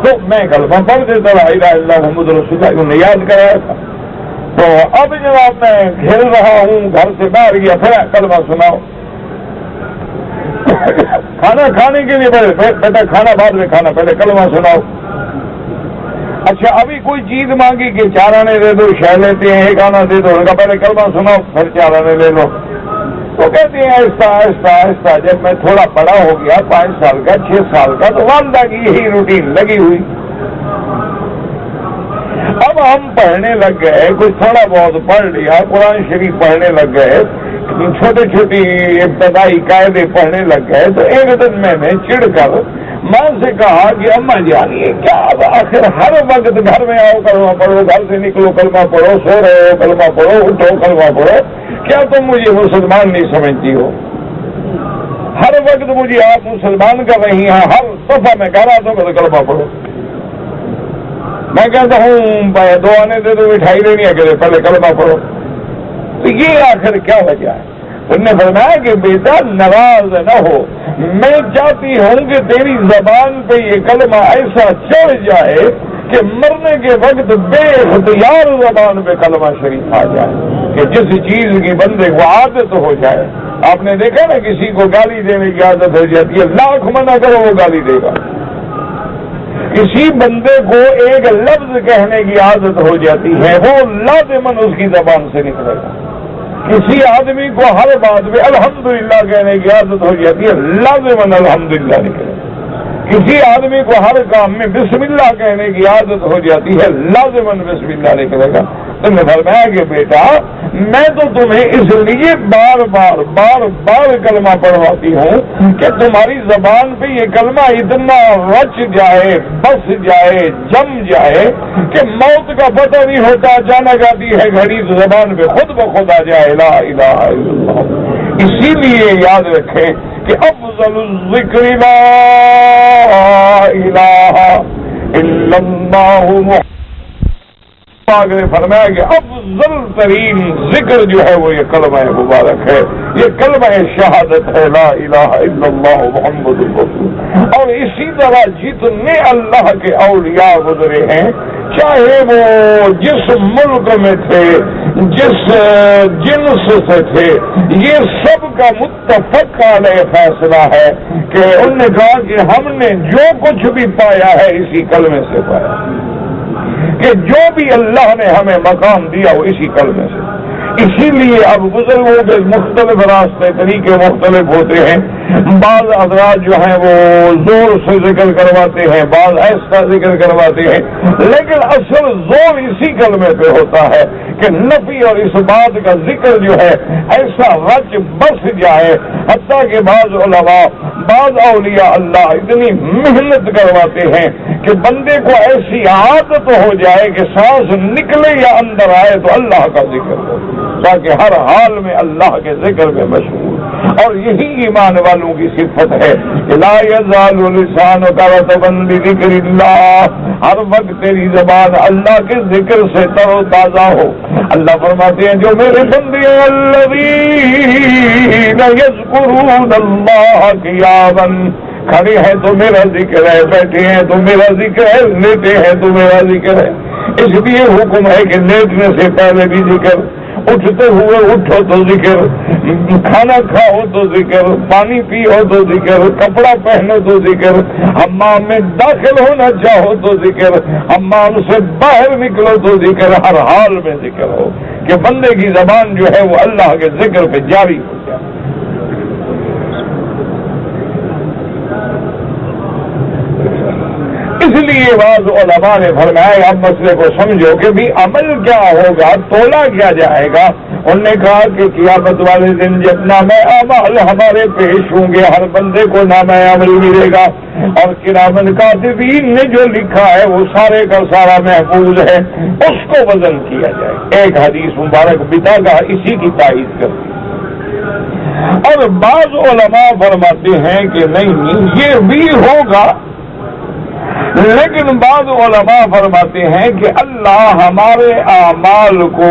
تو میں کلمہ پڑھ دیتا لا الہ الا اللہ محمد رسول اللہ، انہوں نے یاد کرایا تھا. تو اب جناب میں کھیل رہا ہوں، گھر سے باہر گیا، پھر کلمہ سناؤ. کھانا کھانے کے لیے بیٹا کھانا بعد میں کھانا، پہلے کلمہ سناؤ. اچھا ابھی کوئی چیز مانگی کہ 4 آنے دے دو، شہ لیتے ہیں، 1 آنا دے دو، ان کا پہلے کلمہ سناؤ پھر 4 آنے لے لو. تو کہتے ہیں آہستہ آہستہ آہستہ. جب میں تھوڑا بڑا ہو گیا 5 سال کا 6 سال کا تو والدہ کی یہی روٹین لگی ہوئی. اب ہم پڑھنے لگ گئے، کچھ تھوڑا بہت پڑھ لیا، قرآن شریف پڑھنے لگ گئے، چھوٹی چھوٹی ابتدائی قاعدے پڑھنے لگ گئے. تو ایک دن میں نے چڑ کر ماں سے کہا کہ اماں جان یہ کیا آخر ہر وقت گھر میں آؤ کلمہ پڑھو، گھر سے نکلو کلمہ پڑھو، سو رہے ہو کلمہ پڑھو، اٹھو کلمہ پڑھو، کیا تم مجھے مسلمان نہیں سمجھتی ہو؟ ہر وقت مجھے آپ مسلمان کر رہی ہیں، ہر دفعہ میں کہہ رہا تھا کلمہ پڑھو. میں کہتا ہوں 2 آنے دے دو، مٹھائی لینی ہے کہ پہلے کلمہ پڑھو. تو یہ آخر کیا وجہ ہے؟ انہوں نے فرمایا کہ بیٹا ناراض نہ ہو، میں چاہتی ہوں کہ تیری زبان پہ یہ کلمہ ایسا چڑھ جائے کہ مرنے کے وقت بے اختیار زبان پہ کلمہ شریف آ جائے، کہ جس چیز کی بندے کو عادت ہو جائے. آپ نے دیکھا نا کسی کو گالی دینے کی عادت ہو جاتی ہے، لاکھ منع کرو وہ گالی دے گا. کسی بندے کو ایک لفظ کہنے کی عادت ہو جاتی ہے، وہ لازماً اس کی زبان سے نکلے گا. کسی آدمی کو ہر بات میں الحمدللہ کہنے کی عادت ہو جاتی ہے، لازماً الحمدللہ نکلے گا. کسی آدمی کو ہر کام میں بسم اللہ کہنے کی عادت ہو جاتی ہے، لازماً بسم اللہ نکلے گا. تم نے فرمایا کہ بیٹا میں تو تمہیں اس لیے بار بار کلمہ پڑھواتی ہوں کہ تمہاری زبان پہ یہ کلمہ اتنا رچ جائے، بس جائے، جم جائے کہ موت کا پتہ نہیں ہوتا، اچانک آتی ہے گھڑی تو زبان پہ خود بخود آ جائے لا الہ الا اللہ. اسی لیے یاد رکھیں کہ افضل الذکر لا الہ الا اللہ. آگے فرمایا کہ افضل ترین ذکر جو ہے وہ یہ کلمہ مبارک ہے، یہ کلمہ شہادت ہے لا الہ الا اللہ محمد رسول. اور اسی طرح جتنے اللہ کے اولیاء گزرے ہیں، چاہے وہ جس ملک میں تھے، جس جنس سے تھے، یہ سب کا متفق علیہ فیصلہ ہے کہ انہوں نے کہا کہ ہم نے جو کچھ بھی پایا ہے اسی کلمے سے پایا، کہ جو بھی اللہ نے ہمیں مقام دیا وہ اسی کلمے سے. اسی لیے اب بزرگوں کے مختلف راستے طریقے مختلف ہوتے ہیں. بعض حضرات جو ہیں وہ زور سے ذکر کرواتے ہیں، بعض ایسا ذکر کرواتے ہیں، لیکن اصل زور اسی کلمے پہ ہوتا ہے کہ نفی اور اس بات کا ذکر جو ہے ایسا رچ بس جائے، حتیٰ کہ بعض علماء، بعض اولیاء اللہ اتنی محنت کرواتے ہیں کہ بندے کو ایسی عادت ہو جائے کہ سانس نکلے یا اندر آئے تو اللہ کا ذکر ہو، تاکہ ہر حال میں اللہ کے ذکر میں مشغول. اور یہی ایمان والوں کی صفت ہے، لا یزال لسانک رطبا بذکر اللہ، ہر وقت تیری زبان اللہ کے ذکر سے تر و تازہ ہو. اللہ فرماتے ہیں جو میرے بندے الذین یذکرون اللہ قیاما، کھڑے ہیں تو میرا ذکر ہے، بیٹھے ہیں تو میرا ذکر ہے، لیٹے ہیں تو میرا ذکر ہے. اس لیے حکم ہے کہ لیٹنے سے پہلے بھی ذکر، اٹھتے ہوئے اٹھو تو ذکر، کھانا کھاؤ تو ذکر، پانی پیو تو ذکر، کپڑا پہنو تو ذکر، حمام میں داخل ہونا چاہو تو ذکر، حمام سے باہر نکلو تو ذکر، ہر حال میں ذکر ہو کہ بندے کی زبان جو ہے وہ اللہ کے ذکر پہ جاری ہو جائے. اس لیے بعض علماء نے فرمایا اب مسئلے کو سمجھو کہ بھی عمل کیا ہوگا، تولا کیا جائے گا. انہوں نے کہا کہ قیامت والے دن جب نامہ اعمال ہمارے پیش ہوں گے، ہر بندے کو نامہ عمل ملے گا، اور کرامن کاتبین نے جو لکھا ہے وہ سارے کا سارا محفوظ ہے، اس کو وزن کیا جائے. ایک حدیث مبارک بتا کا اسی کی تائید کرتی ہے. اور بعض علماء فرماتے ہیں کہ نہیں یہ بھی ہوگا، لیکن بعض علماء فرماتے ہیں کہ اللہ ہمارے اعمال کو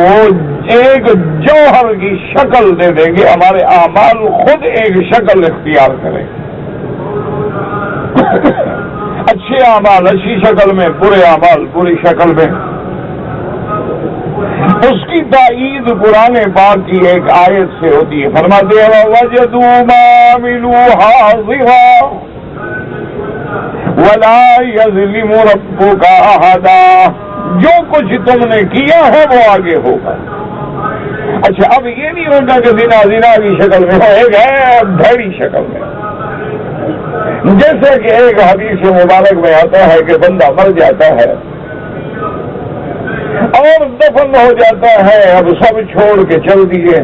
ایک جوہر کی شکل دے دیں گے، ہمارے اعمال خود ایک شکل اختیار کریں. اچھے اعمال اچھی شکل میں، برے اعمال بری شکل میں. اس کی تائید قرآن پاک کی ایک آیت سے ہوتی ہے. فرماتے ہیں وَوَجَدُوا مَا عَمِلُوا حَاضِرًا ولا یظلم ربک احدا، جو کچھ تم نے کیا ہے وہ آگے ہوگا۔ اچھا اب یہ نہیں ہوگا کہ زنا زنا کی شکل میں ہو، ایک ہے بھڑی شکل میں، جیسے کہ ایک حدیث مبارک میں آتا ہے کہ بندہ مر جاتا ہے اور دفن ہو جاتا ہے، اب سب چھوڑ کے چل دیے،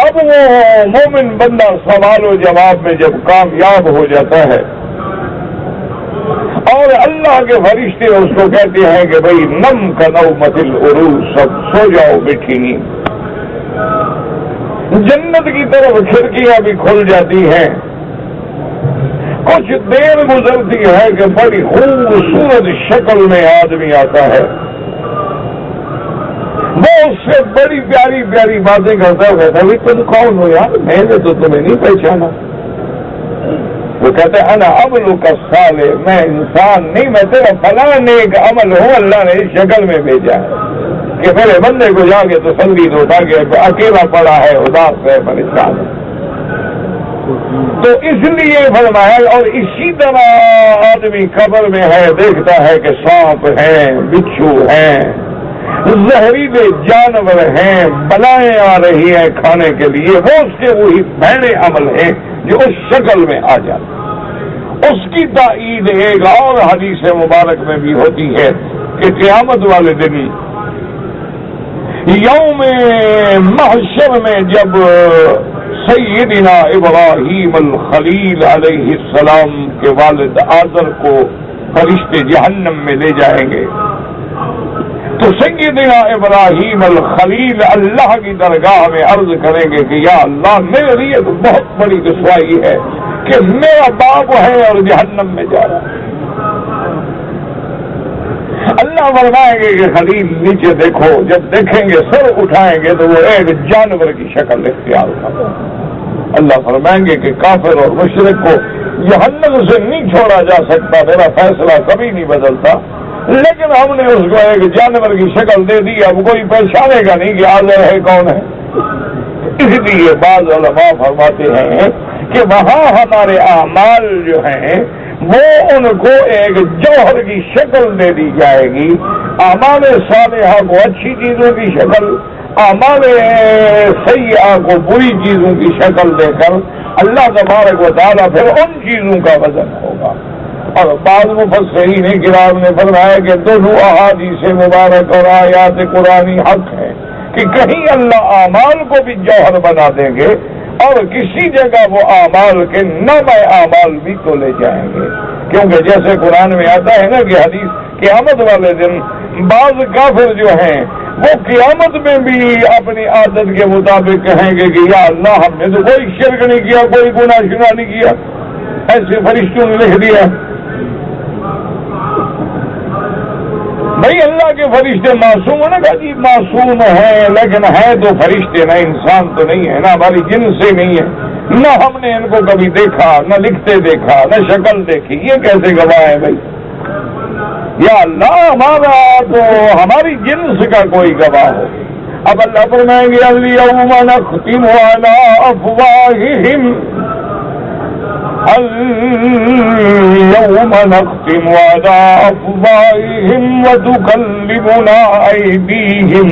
اب وہ مومن بندہ سوال و جواب میں جب کامیاب ہو جاتا ہے اور اللہ کے فرشتے اس کو کہتے ہیں کہ بھئی نم کا نومت العروس، سب سو جاؤ میٹھی نیند، جنت کی طرف کھڑکیاں بھی کھل جاتی ہیں، کچھ دیر گزرتی ہے کہ بڑی خوبصورت شکل میں آدمی آتا ہے، وہ اس سے بڑی پیاری پیاری باتیں کرتا ہے، بھائی تم کون ہو یار، میں نے تو تمہیں نہیں پہچانا۔ وہ کہتے ہیں انا عمل کا صالح، میں انسان نہیں، میں تیرا فلاں نیک عمل ہوں، اللہ نے اس شکل میں بھیجا ہے کہ میرے بندے کو جا کے تسلی دو تاکہ اکیلا پڑا ہے، اداس ہے، پریشان ہے۔ تو اس لیے فرمایا، اور اسی طرح آدمی قبر میں ہے، دیکھتا ہے کہ سانپ ہیں، بچھو ہیں، زہریلے جانور ہیں، بلائیں آ رہی ہیں کھانے کے لیے، وہ اس کے وہی بھڑے عمل ہیں جو اس شکل میں آ جاتے۔ اس کی تائید ایک اور حدیث مبارک میں بھی ہوتی ہے کہ قیامت والے دن یوم محشر میں جب سیدنا ابراہیم الخلیل علیہ السلام کے والد آزر کو فرشتے جہنم میں لے جائیں گے، تو سیدنا ابراہیم الخلیل اللہ کی درگاہ میں عرض کریں گے کہ یا اللہ، میرے لیے تو بہت بڑی رسوائی ہے کہ میرا باپ ہے اور جہنم میں جا رہا ہے۔ اللہ فرمائیں گے کہ خلیل نیچے دیکھو، جب دیکھیں گے سر اٹھائیں گے تو وہ ایک جانور کی شکل اختیار کرتا ہے۔ اللہ فرمائیں گے کہ کافر اور مشرک کو جہنم سے نہیں چھوڑا جا سکتا، میرا فیصلہ کبھی نہیں بدلتا، لیکن ہم نے اس کو ایک جانور کی شکل دے دی، اب کوئی پہچانے گا نہیں کہ آزر ہے کون ہے۔ اس لیے بعض علماء فرماتے ہیں کہ وہاں ہمارے اعمال جو ہیں وہ ان کو ایک جوہر کی شکل دے دی جائے گی، اعمال صالحہ کو اچھی چیزوں کی شکل، اعمال سیئہ کو بری چیزوں کی شکل دے کر اللہ تبارک و تعالیٰ پھر ان چیزوں کا وزن ہوگا۔ اور بعض مفسرین کرام نے فرمایا کہ دونوں احادیث مبارک اور آیات قرآنی حق ہے کہ کہیں اللہ اعمال کو بھی جوہر بنا دیں گے اور کسی جگہ وہ اعمال کے نام اعمال بھی تو لے جائیں گے، کیونکہ جیسے قرآن میں آتا ہے نا کہ حدیث قیامت والے دن بعض کافر جو ہیں وہ قیامت میں بھی اپنی عادت کے مطابق کہیں گے کہ یا اللہ، ہم نے تو کوئی شرک نہیں کیا، کوئی گناہ شنا نہیں کیا، ایسے فرشتوں نے لکھ دیا۔ بھائی اللہ کے فرشتے معصوم ہیں نا، کہ جی معصوم ہیں، لیکن ہیں تو فرشتے، نہ انسان تو نہیں ہے، نہ ہماری جن سے نہیں ہے، نہ ہم نے ان کو کبھی دیکھا، نہ لکھتے دیکھا، نہ شکل دیکھی، یہ کیسے گواہ ہے بھائی؟ یا اللہ، ہمارا تو ہماری جنس کا کوئی گواہ ہو۔ اب اللہ فرمائیں گے الیوم نختم علی افواہہم، اليوم نختم على أفواههم وتكلمنا أيديهم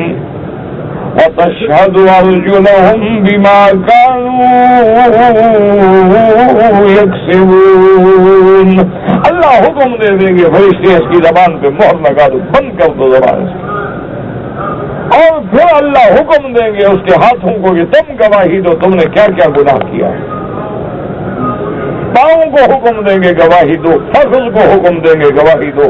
وتشهد أرجلهم بما كانوا يكسبون۔ اللہ حکم دے دیں گے فرشتے اس کی زبان پہ مہر لگا دو، بند کر دو زبان سے، اور پھر اللہ حکم دیں گے اس کے ہاتھوں کو کہ تم گواہی دو تم نے کیا کیا گناہ کیا ہے، پاؤں کو حکم دیں گے گواہی دو، فخذ کو حکم دیں گے گواہی دو۔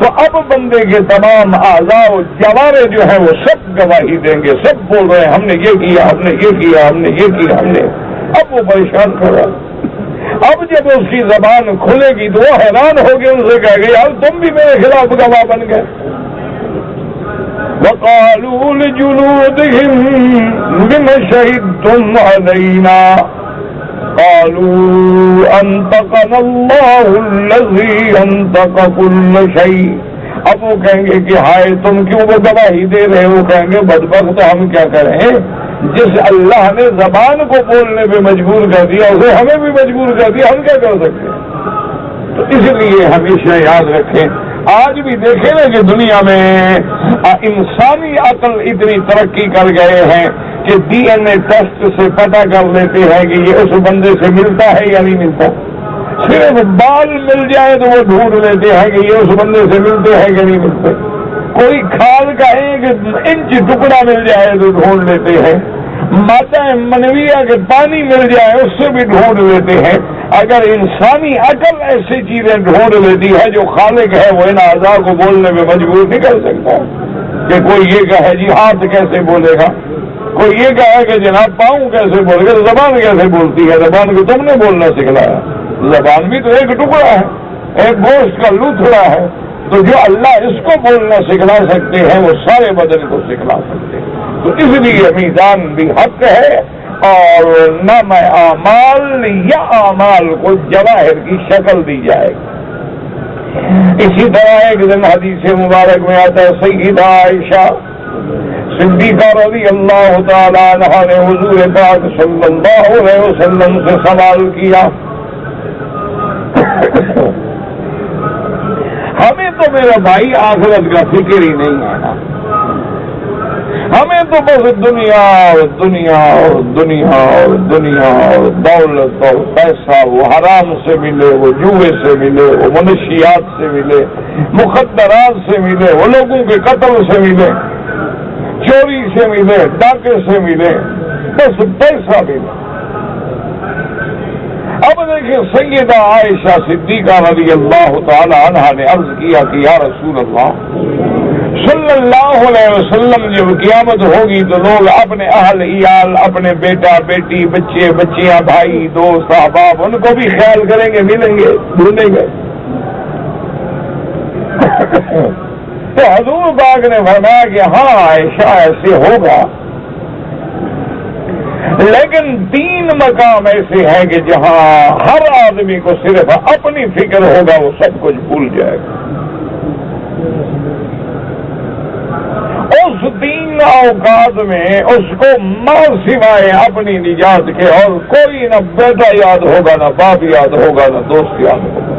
تو اب بندے کے تمام اعضاء و جوارے جو ہیں وہ سب گواہی دیں گے، سب بول رہے ہیں ہم نے یہ کیا، ہم نے یہ کیا، ہم نے یہ کیا، ہم نے۔ اب وہ پریشان کر رہا، اب جب اس کی زبان کھلے گی تو وہ حیران ہو گئے، ان سے کہہ گئے یار تم بھی میرے خلاف گواہ بن گئے۔ وقالوا لجلودهم لم شهدتم علينا قالوا انطقنا الله الذي انطق كل شيء۔ اب وہ کہیں گے کہ ہائے تم کیوں وہ گواہی دے رہے ہو، کہیں گے بدبخت ہم کیا کریں، جس اللہ نے زبان کو بولنے پہ مجبور کر دیا اسے ہمیں بھی مجبور کر دیا، ہم کیا کر سکتے ہیں؟ تو اس لیے ہمیشہ یاد رکھیں، آج بھی دیکھیں نا کہ دنیا میں انسانی عقل اتنی ترقی کر گئے ہیں کہ ڈی این اے ٹیسٹ سے پتہ کر لیتے ہیں کہ یہ اس بندے سے ملتا ہے یا نہیں ملتا، صرف بال مل جائے تو وہ ڈھونڈ لیتے ہیں کہ یہ اس بندے سے ملتے ہیں کہ نہیں ملتے، کوئی کھال کا 1 انچ ٹکڑا مل جائے تو ڈھونڈ لیتے ہیں، مادہ منویہ کے پانی مل جائے اس سے بھی ڈھونڈ لیتے ہیں۔ اگر انسانی عقل ایسی چیزیں ڈھونڈ لیتی ہے جو خالق ہے وہ ان اعضاء کو بولنے میں مجبور نہیں کر سکتا کہ کوئی یہ کہے جی ہاتھ کیسے بولے گا، کوئی یہ کہے کہ جناب پاؤں کیسے بولے گا، زبان کیسے بولتی ہے؟ زبان کو تم نے بولنا سکھلایا، زبان بھی تو ایک ٹکڑا ہے، ایک گوشت کا لوتھڑا ہے، تو جو اللہ اس کو بولنا سکھلا سکتے ہیں وہ سارے بدن کو سکھلا سکتے ہیں۔ تو اس لیے میزان بھی حق ہے، اور نام اعمال یا اعمال کو جواہر کی شکل دی جائے گی۔ اسی طرح ایک دن حدیث مبارک میں آتا ہے سیدہ عائشہ صدیقہ رضی اللہ تعالیٰ عنہا نے حضور پاک صلی اللہ علیہ وسلم سے سوال کیا، ہمیں تو میرا بھائی آخرت کا فکر ہی نہیں ہے نا، ہمیں تو بس دنیا اور دنیا اور دنیا اور دنیا اور دولت اور پیسہ، وہ حرام سے ملے، وہ جوئے سے ملے، وہ منشیات سے ملے، مخدرات سے ملے، وہ لوگوں کے قتل سے ملے، چوری سے ملے، ڈاکے سے ملے، بس پیسہ ملے۔ اب دیکھیں سیدہ عائشہ صدیقہ رضی اللہ تعالی عنہا نے عرض کیا کہ یا رسول اللہ صلی اللہ علیہ وسلم، جب قیامت ہوگی تو لوگ اپنے اہل عیال، اپنے بیٹا بیٹی، بچے بچیاں، بھائی دوست احباب، ان کو بھی خیال کریں گے، ملیں گے، ڈھونڈیں گے۔ تو حضور پاک نے فرمایا کہ ہاں عائشہ ایسے ہوگا، لیکن 3 مقام ایسے ہیں کہ جہاں ہر آدمی کو صرف اپنی فکر ہوگا، وہ سب کچھ بھول جائے گا۔ اس 3 اوقات میں اس کو ماں سوائے اپنی نجات کے اور کوئی نہ بیٹا یاد ہوگا، نہ باپ یاد ہوگا، نہ دوست یاد ہوگا۔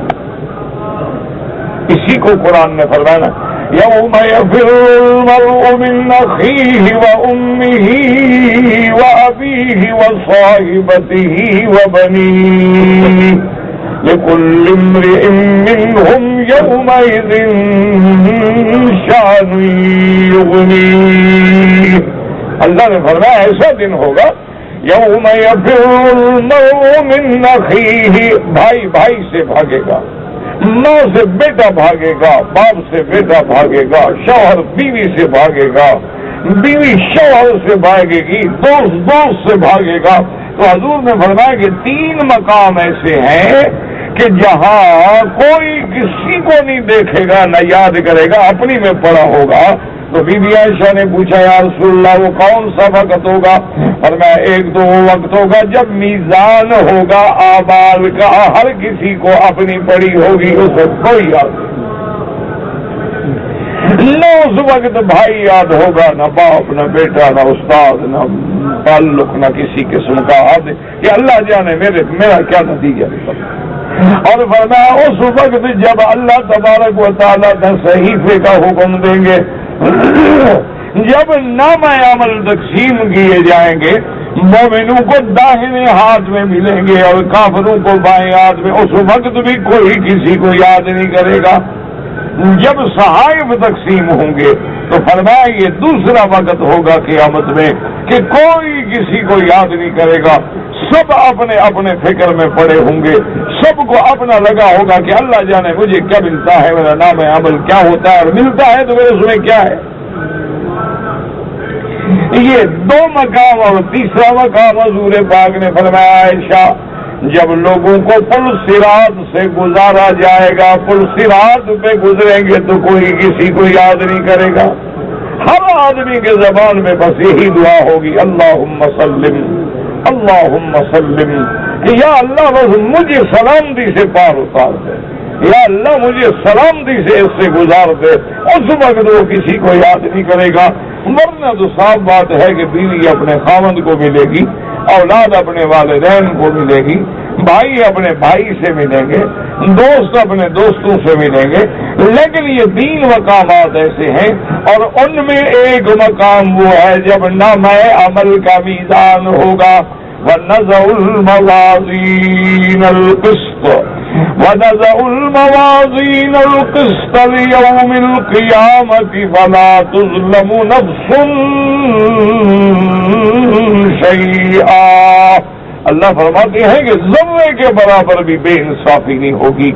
اسی کو قرآن نے فرمایا یوم یفر المرء من اخیہ وامہ وابیہ وصاحبتہ وبنیہ لکل امرئ منہم یومئذ شأن یغنیہ۔ اللہ نے فرمایا ایسا دن ہوگا یوم یفر المرء من اخیہ، بھائی بھائی سے بھاگے گا، ماں سے بیٹا بھاگے گا، باپ سے بیٹا بھاگے گا، شوہر بیوی سے بھاگے گا، بیوی شوہر سے بھاگے گی، دوست دوست سے بھاگے گا۔ تو حضور نے فرمایا کہ 3 مقام ایسے ہیں کہ جہاں کوئی کسی کو نہیں دیکھے گا، نہ یاد کرے گا، اپنی میں پڑا ہوگا۔ تو بی بی عائشہ نے پوچھا یا رسول اللہ وہ کون سا وقت ہوگا؟ فرمایا ایک تو وہ وقت ہوگا جب میزان ہوگا اعمال کا، ہر کسی کو اپنی پڑی ہوگی، اس وقت کوئی یاد نہ، اس وقت بھائی یاد ہوگا، نہ باپ، نہ بیٹا، نہ استاد، نہ تعلق، نہ کسی قسم کا عہد کہ اللہ جانے میرا کیا نتیجہ نکلا۔ اور فرمایا اس وقت جب اللہ تبارک و تعالیٰ کا صحیفے کا حکم دیں گے، جب نامہ عمل تقسیم کیے جائیں گے، مومنوں کو داہنے ہاتھ میں ملیں گے اور کافروں کو بائیں ہاتھ میں، اس وقت بھی کوئی کسی کو یاد نہیں کرے گا۔ جب صحائف تقسیم ہوں گے تو فرمایا یہ دوسرا وقت ہوگا قیامت میں کہ کوئی کسی کو یاد نہیں کرے گا، سب اپنے اپنے فکر میں پڑے ہوں گے، سب کو اپنا لگا ہوگا کہ اللہ جانے مجھے کیا ملتا ہے، میرا نام عمل کیا ہوتا ہے، اور ملتا ہے تو میرے اس میں کیا ہے۔ یہ 2 مقام، اور تیسرا مقام حضور پاک نے فرمایا عائشہ جب لوگوں کو پل صراط سے گزارا جائے گا، پل صراط پہ گزریں گے تو کوئی کسی کو یاد نہیں کرے گا، ہر آدمی کے زبان میں بس یہی دعا ہوگی اللہم سلم اللہم سلم، کہ یا اللہ بس مجھے سلامتی سے پار اتار دے، یا اللہ مجھے سلامتی سے اس سے گزار دے۔ اس وقت وہ کسی کو یاد نہیں کرے گا۔ ورنہ تو صاف بات ہے کہ بیوی اپنے خاوند کو ملے گی، اولاد اپنے والدین کو ملے گی، بھائی اپنے بھائی سے ملیں گے، دوست اپنے دوستوں سے ملیں گے، لیکن یہ 3 مقامات ایسے ہیں، اور ان میں ایک مقام وہ ہے جب نامہ عمل کا میزان ہوگا، وَنَزَعُ الْمَوَازِينَ الْقِسْطَ وَنَزَعُ الْمَوَازِينَ الْقِسْطَ لِيَوْمِ الْقِيَامَةِ فَلَا تُظْلَمُ نَفْسٌ شَيْئًا۔ اللہ فرماتے ہیں کہ ذرے کے برابر بھی بے انصافی نہیں ہوگی،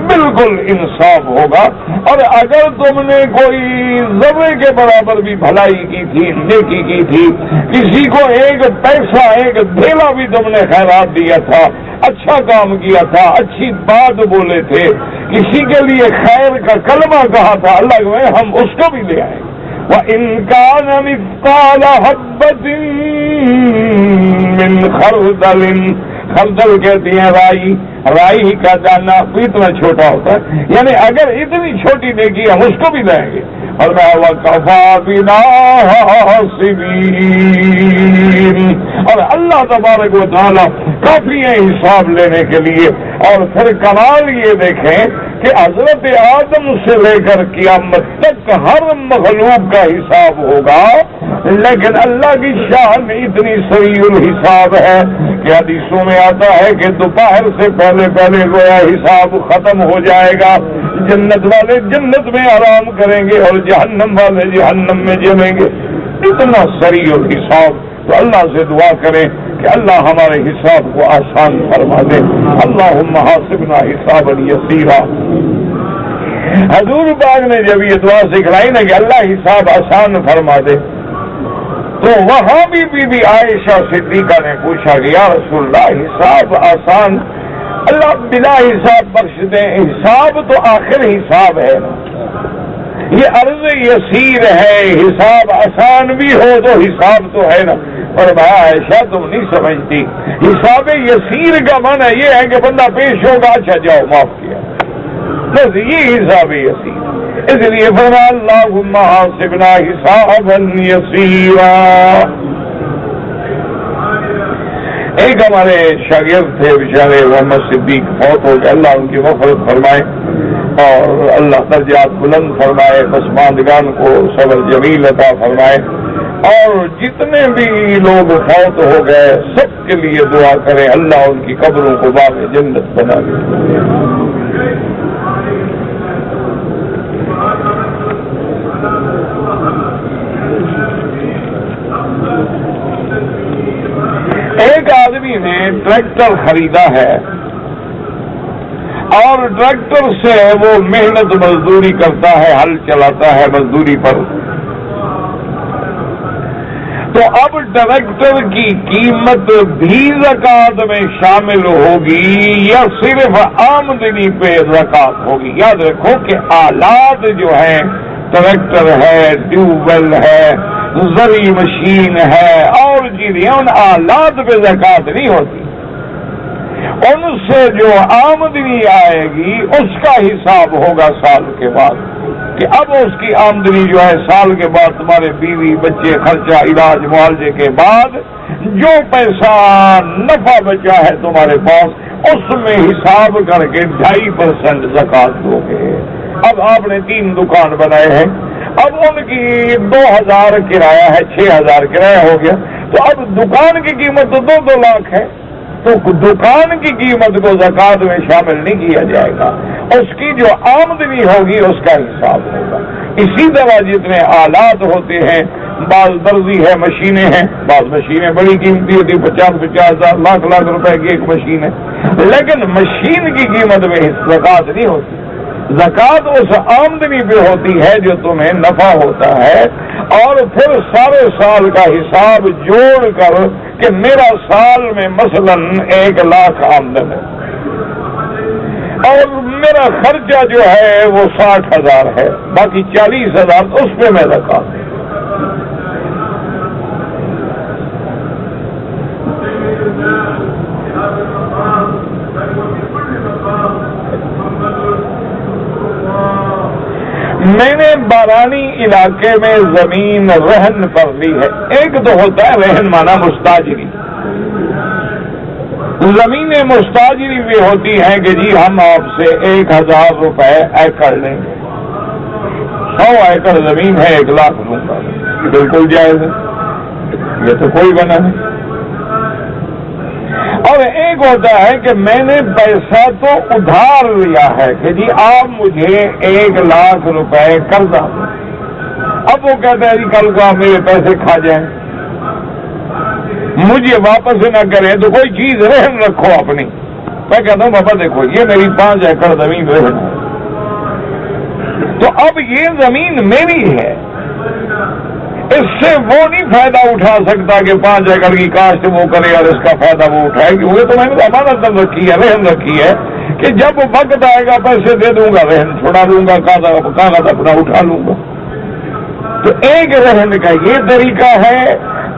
بالکل انصاف ہوگا۔ اور اگر تم نے کوئی ذرے کے برابر بھی بھلائی کی تھی، نیکی کی تھی، کسی کو ایک پیسہ ایک دھیلا بھی تم نے خیرات دیا تھا، اچھا کام کیا تھا، اچھی بات بولے تھے، کسی کے لیے خیر کا کلمہ کہا تھا، اللہ میں ہم اس کو بھی لے آئیں گے۔ وَإِن كَانَ مِثْقَالَ حَبَّةٍ مِّنْ خَرْدَلٍ، خردل کہتی ہیں رائی کا دانہ اتنا چھوٹا ہوتا ہے، یعنی اگر اتنی چھوٹی نیکی ہم اس کو بھی دیں گے۔ اور وَكَفَىٰ بِنَا حَاسِبِينَ، اور اللہ تبارک و تعالیٰ کافی ہے حساب لینے کے لیے۔ اور پھر کمال یہ دیکھیں کہ حضرت آدم سے لے کر قیامت تک ہر مخلوق کا حساب ہوگا، لیکن اللہ کی شان اتنی سریع الحساب ہے کہ حدیثوں میں آتا ہے کہ دوپہر سے پہلے گویا حساب ختم ہو جائے گا، جنت والے جنت میں آرام کریں گے اور جہنم والے جہنم میں جمیں گے، اتنا سریع الحساب۔ تو اللہ سے دعا کریں کہ اللہ ہمارے حساب کو آسان فرما دے۔ اللہم حاسبنا حسابا یسیرا۔ حضور پاک نے جب یہ دعا سکھلائی نا کہ اللہ حساب آسان فرما دے، تو وہاں بھی بی بی عائشہ صدیقہ نے پوچھا کہ یا رسول اللہ حساب آسان، اللہ بلا حساب بخش دیں، حساب تو آخر حساب ہے نا، یہ عرض یسیر ہے، حساب آسان بھی ہو تو حساب تو ہے نا۔ اور بھائی عائشہ تم نہیں سمجھتی، حساب یسیر کا معنی یہ ہے کہ بندہ پیش ہوگا، اچھا جاؤ معاف کیا، بس یہ حساب یسیر۔ اس لیے فرمایا اللہم حاسبنا حسابا یسیرا۔ ایک ہمارے شاگرد تھے بیچارے محمد صدیق، فوت ہو گئے، اللہ ان کی مغفرت فرمائے اور اللہ درجات بلند فرمائے، پسماندگان کو صبر جمیل عطا فرمائے، اور جتنے بھی لوگ فوت ہو گئے سب کے لیے دعا کریں اللہ ان کی قبروں کو باغ جنت بنا دے۔ ایک آدمی نے ٹریکٹر خریدا ہے اور ٹریکٹر سے وہ محنت مزدوری کرتا ہے، ہل چلاتا ہے مزدوری پر، تو اب ٹریکٹر کی قیمت بھی زکوٰۃ میں شامل ہوگی یا صرف آمدنی پہ زکوٰۃ ہوگی؟ یاد رکھو کہ آلات جو ہیں، ٹریکٹر ہے، ٹیوب ویل ہے، زرعی مشین ہے اور چیزیں، ان آلات پہ زکوٰۃ نہیں ہوتی، ان سے جو آمدنی آئے گی اس کا حساب ہوگا سال کے بعد، کہ اب اس کی آمدنی جو ہے سال کے بعد تمہارے بیوی بچے خرچہ علاج معالجے کے بعد جو پیسہ نفع بچا ہے تمہارے پاس اس میں حساب کر کے 2.5% زکوٰۃ دو گے۔ اب آپ نے 3 دکان بنائے ہیں، اب ان کی 2000 کرایہ ہے، 6000 کرایہ ہو گیا، تو اب دکان کی قیمت تو 2 لاکھ ہے، تو دکان کی قیمت کو زکوٰۃ میں شامل نہیں کیا جائے گا، اس کی جو آمدنی ہوگی اس کا حساب ہوگا۔ اسی طرح جتنے آلات ہوتے ہیں، بعض درزی ہے، مشینیں ہیں، بعض مشینیں بڑی قیمتی ہوتی، 50,000 ہزار لاکھ روپے کی ایک مشین ہے، لیکن مشین کی قیمت میں زکوٰۃ نہیں ہوتی، زکوٰۃ اس آمدنی پہ ہوتی ہے جو تمہیں نفع ہوتا ہے، اور پھر سارے سال کا حساب جوڑ کر کہ میرا سال میں مثلا 1 لاکھ آمدن ہے اور میرا خرچہ جو ہے وہ 60,000 ہے، باقی 40,000 اس پہ میں زکوٰۃ دوں۔ میں نے بارانی علاقے میں زمین رہن پر لی ہے. ایک تو ہوتا ہے رہن مانا مستاجری. زمین مستاجری بھی ہوتی ہے کہ جی ہم آپ سے 1000 روپے ایکڑ لیں گے. 100 ایکڑ زمین ہے 1 لاکھ دوں گا. بالکل جائز ہے, یہ تو کوئی بنا نہیں. اور ایک ہوتا ہے کہ میں نے پیسہ تو ادھار لیا ہے کہ جی آپ مجھے 1 لاکھ روپے قرضہ دیں. اب وہ کہتا ہے جی کل کو آپ میرے پیسے کھا جائیں, مجھے واپس نہ کریں تو کوئی چیز رہن رکھو اپنی. میں کہتا ہوں بابا دیکھو یہ میری 5 ایکڑ زمین رہن ہے, تو اب یہ زمین میری ہے, اس سے وہ نہیں فائدہ اٹھا سکتا کہ 5 ایکڑ کی کاشت وہ کرے اور اس کا فائدہ وہ اٹھائے. کیونکہ تو میں نے امانت رکھی ہے, رہن رکھی ہے کہ جب وقت آئے گا پیسے دے دوں گا, رہن چھوڑا دوں گا, کاغذ اپنا اٹھا لوں گا. تو ایک رہن کا یہ طریقہ ہے,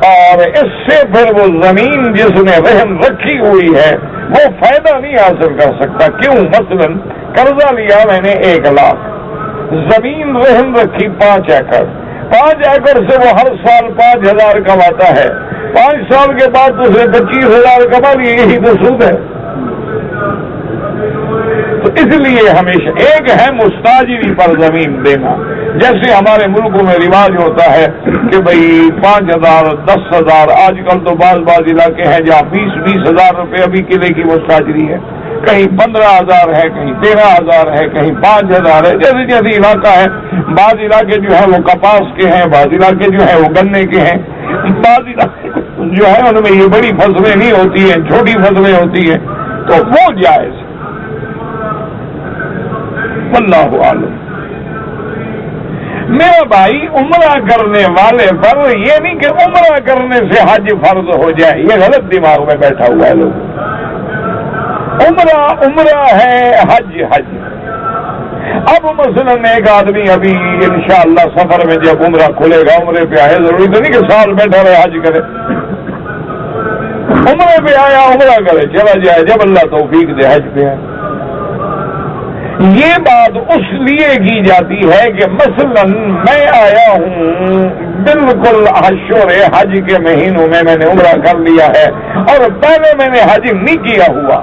اور اس سے پھر وہ زمین جس نے رہن رکھی ہوئی ہے وہ فائدہ نہیں حاصل کر سکتا. کیوں؟ مثلا قرضہ لیا میں نے 1 لاکھ, زمین رہن رکھی 5 ایکڑ. 5 ایکڑ سے وہ ہر سال 5000 کماتا ہے. 5 سال کے بعد اس نے 25,000 کما لیے. یہی تو سود ہے. تو اس لیے ہمیشہ ایک ہے مستاجری پر زمین دینا. جیسے ہمارے ملکوں میں رواج ہوتا ہے کہ بھئی 5,000 10,000, آج کل تو بعض علاقے ہیں جہاں 20,000 روپے ابھی قلعے کی مستاجری ہے, کہیں 15,000 ہے, کہیں 13,000 ہے, کہیں 5,000 ہے. جیسے جیسے علاقہ ہے. بعض علاقے جو ہے وہ کپاس کے ہیں, بعض علاقے جو ہے وہ گنے کے ہیں, بعض علاقے جو ہے ان میں یہ بڑی فصلیں نہیں ہوتی ہیں, چھوٹی فصلیں ہوتی ہیں. تو وہ جائز. واللہ عالم. میرا بھائی عمرہ کرنے والے پر یہ نہیں کہ عمرہ کرنے سے حج فرض ہو جائے, یہ غلط دماغ میں بیٹھا ہوا ہے لوگ. عمرہ ہے, حج. اب مثلا ایک آدمی ابھی انشاءاللہ سفر میں جب عمرہ کھلے گا عمرے پہ آئے, ضروری تو نہیں کہ سال بیٹھا رہے حج کرے. عمرے پہ آیا عمرہ کرے, چلا جائے, جب اللہ توفیق دے حج پہ آئے. یہ بات اس لیے کی جاتی ہے کہ مثلا میں آیا ہوں بالکل اشہر حج کے مہینوں میں نے عمرہ کر لیا ہے اور پہلے میں نے حج نہیں کیا ہوا,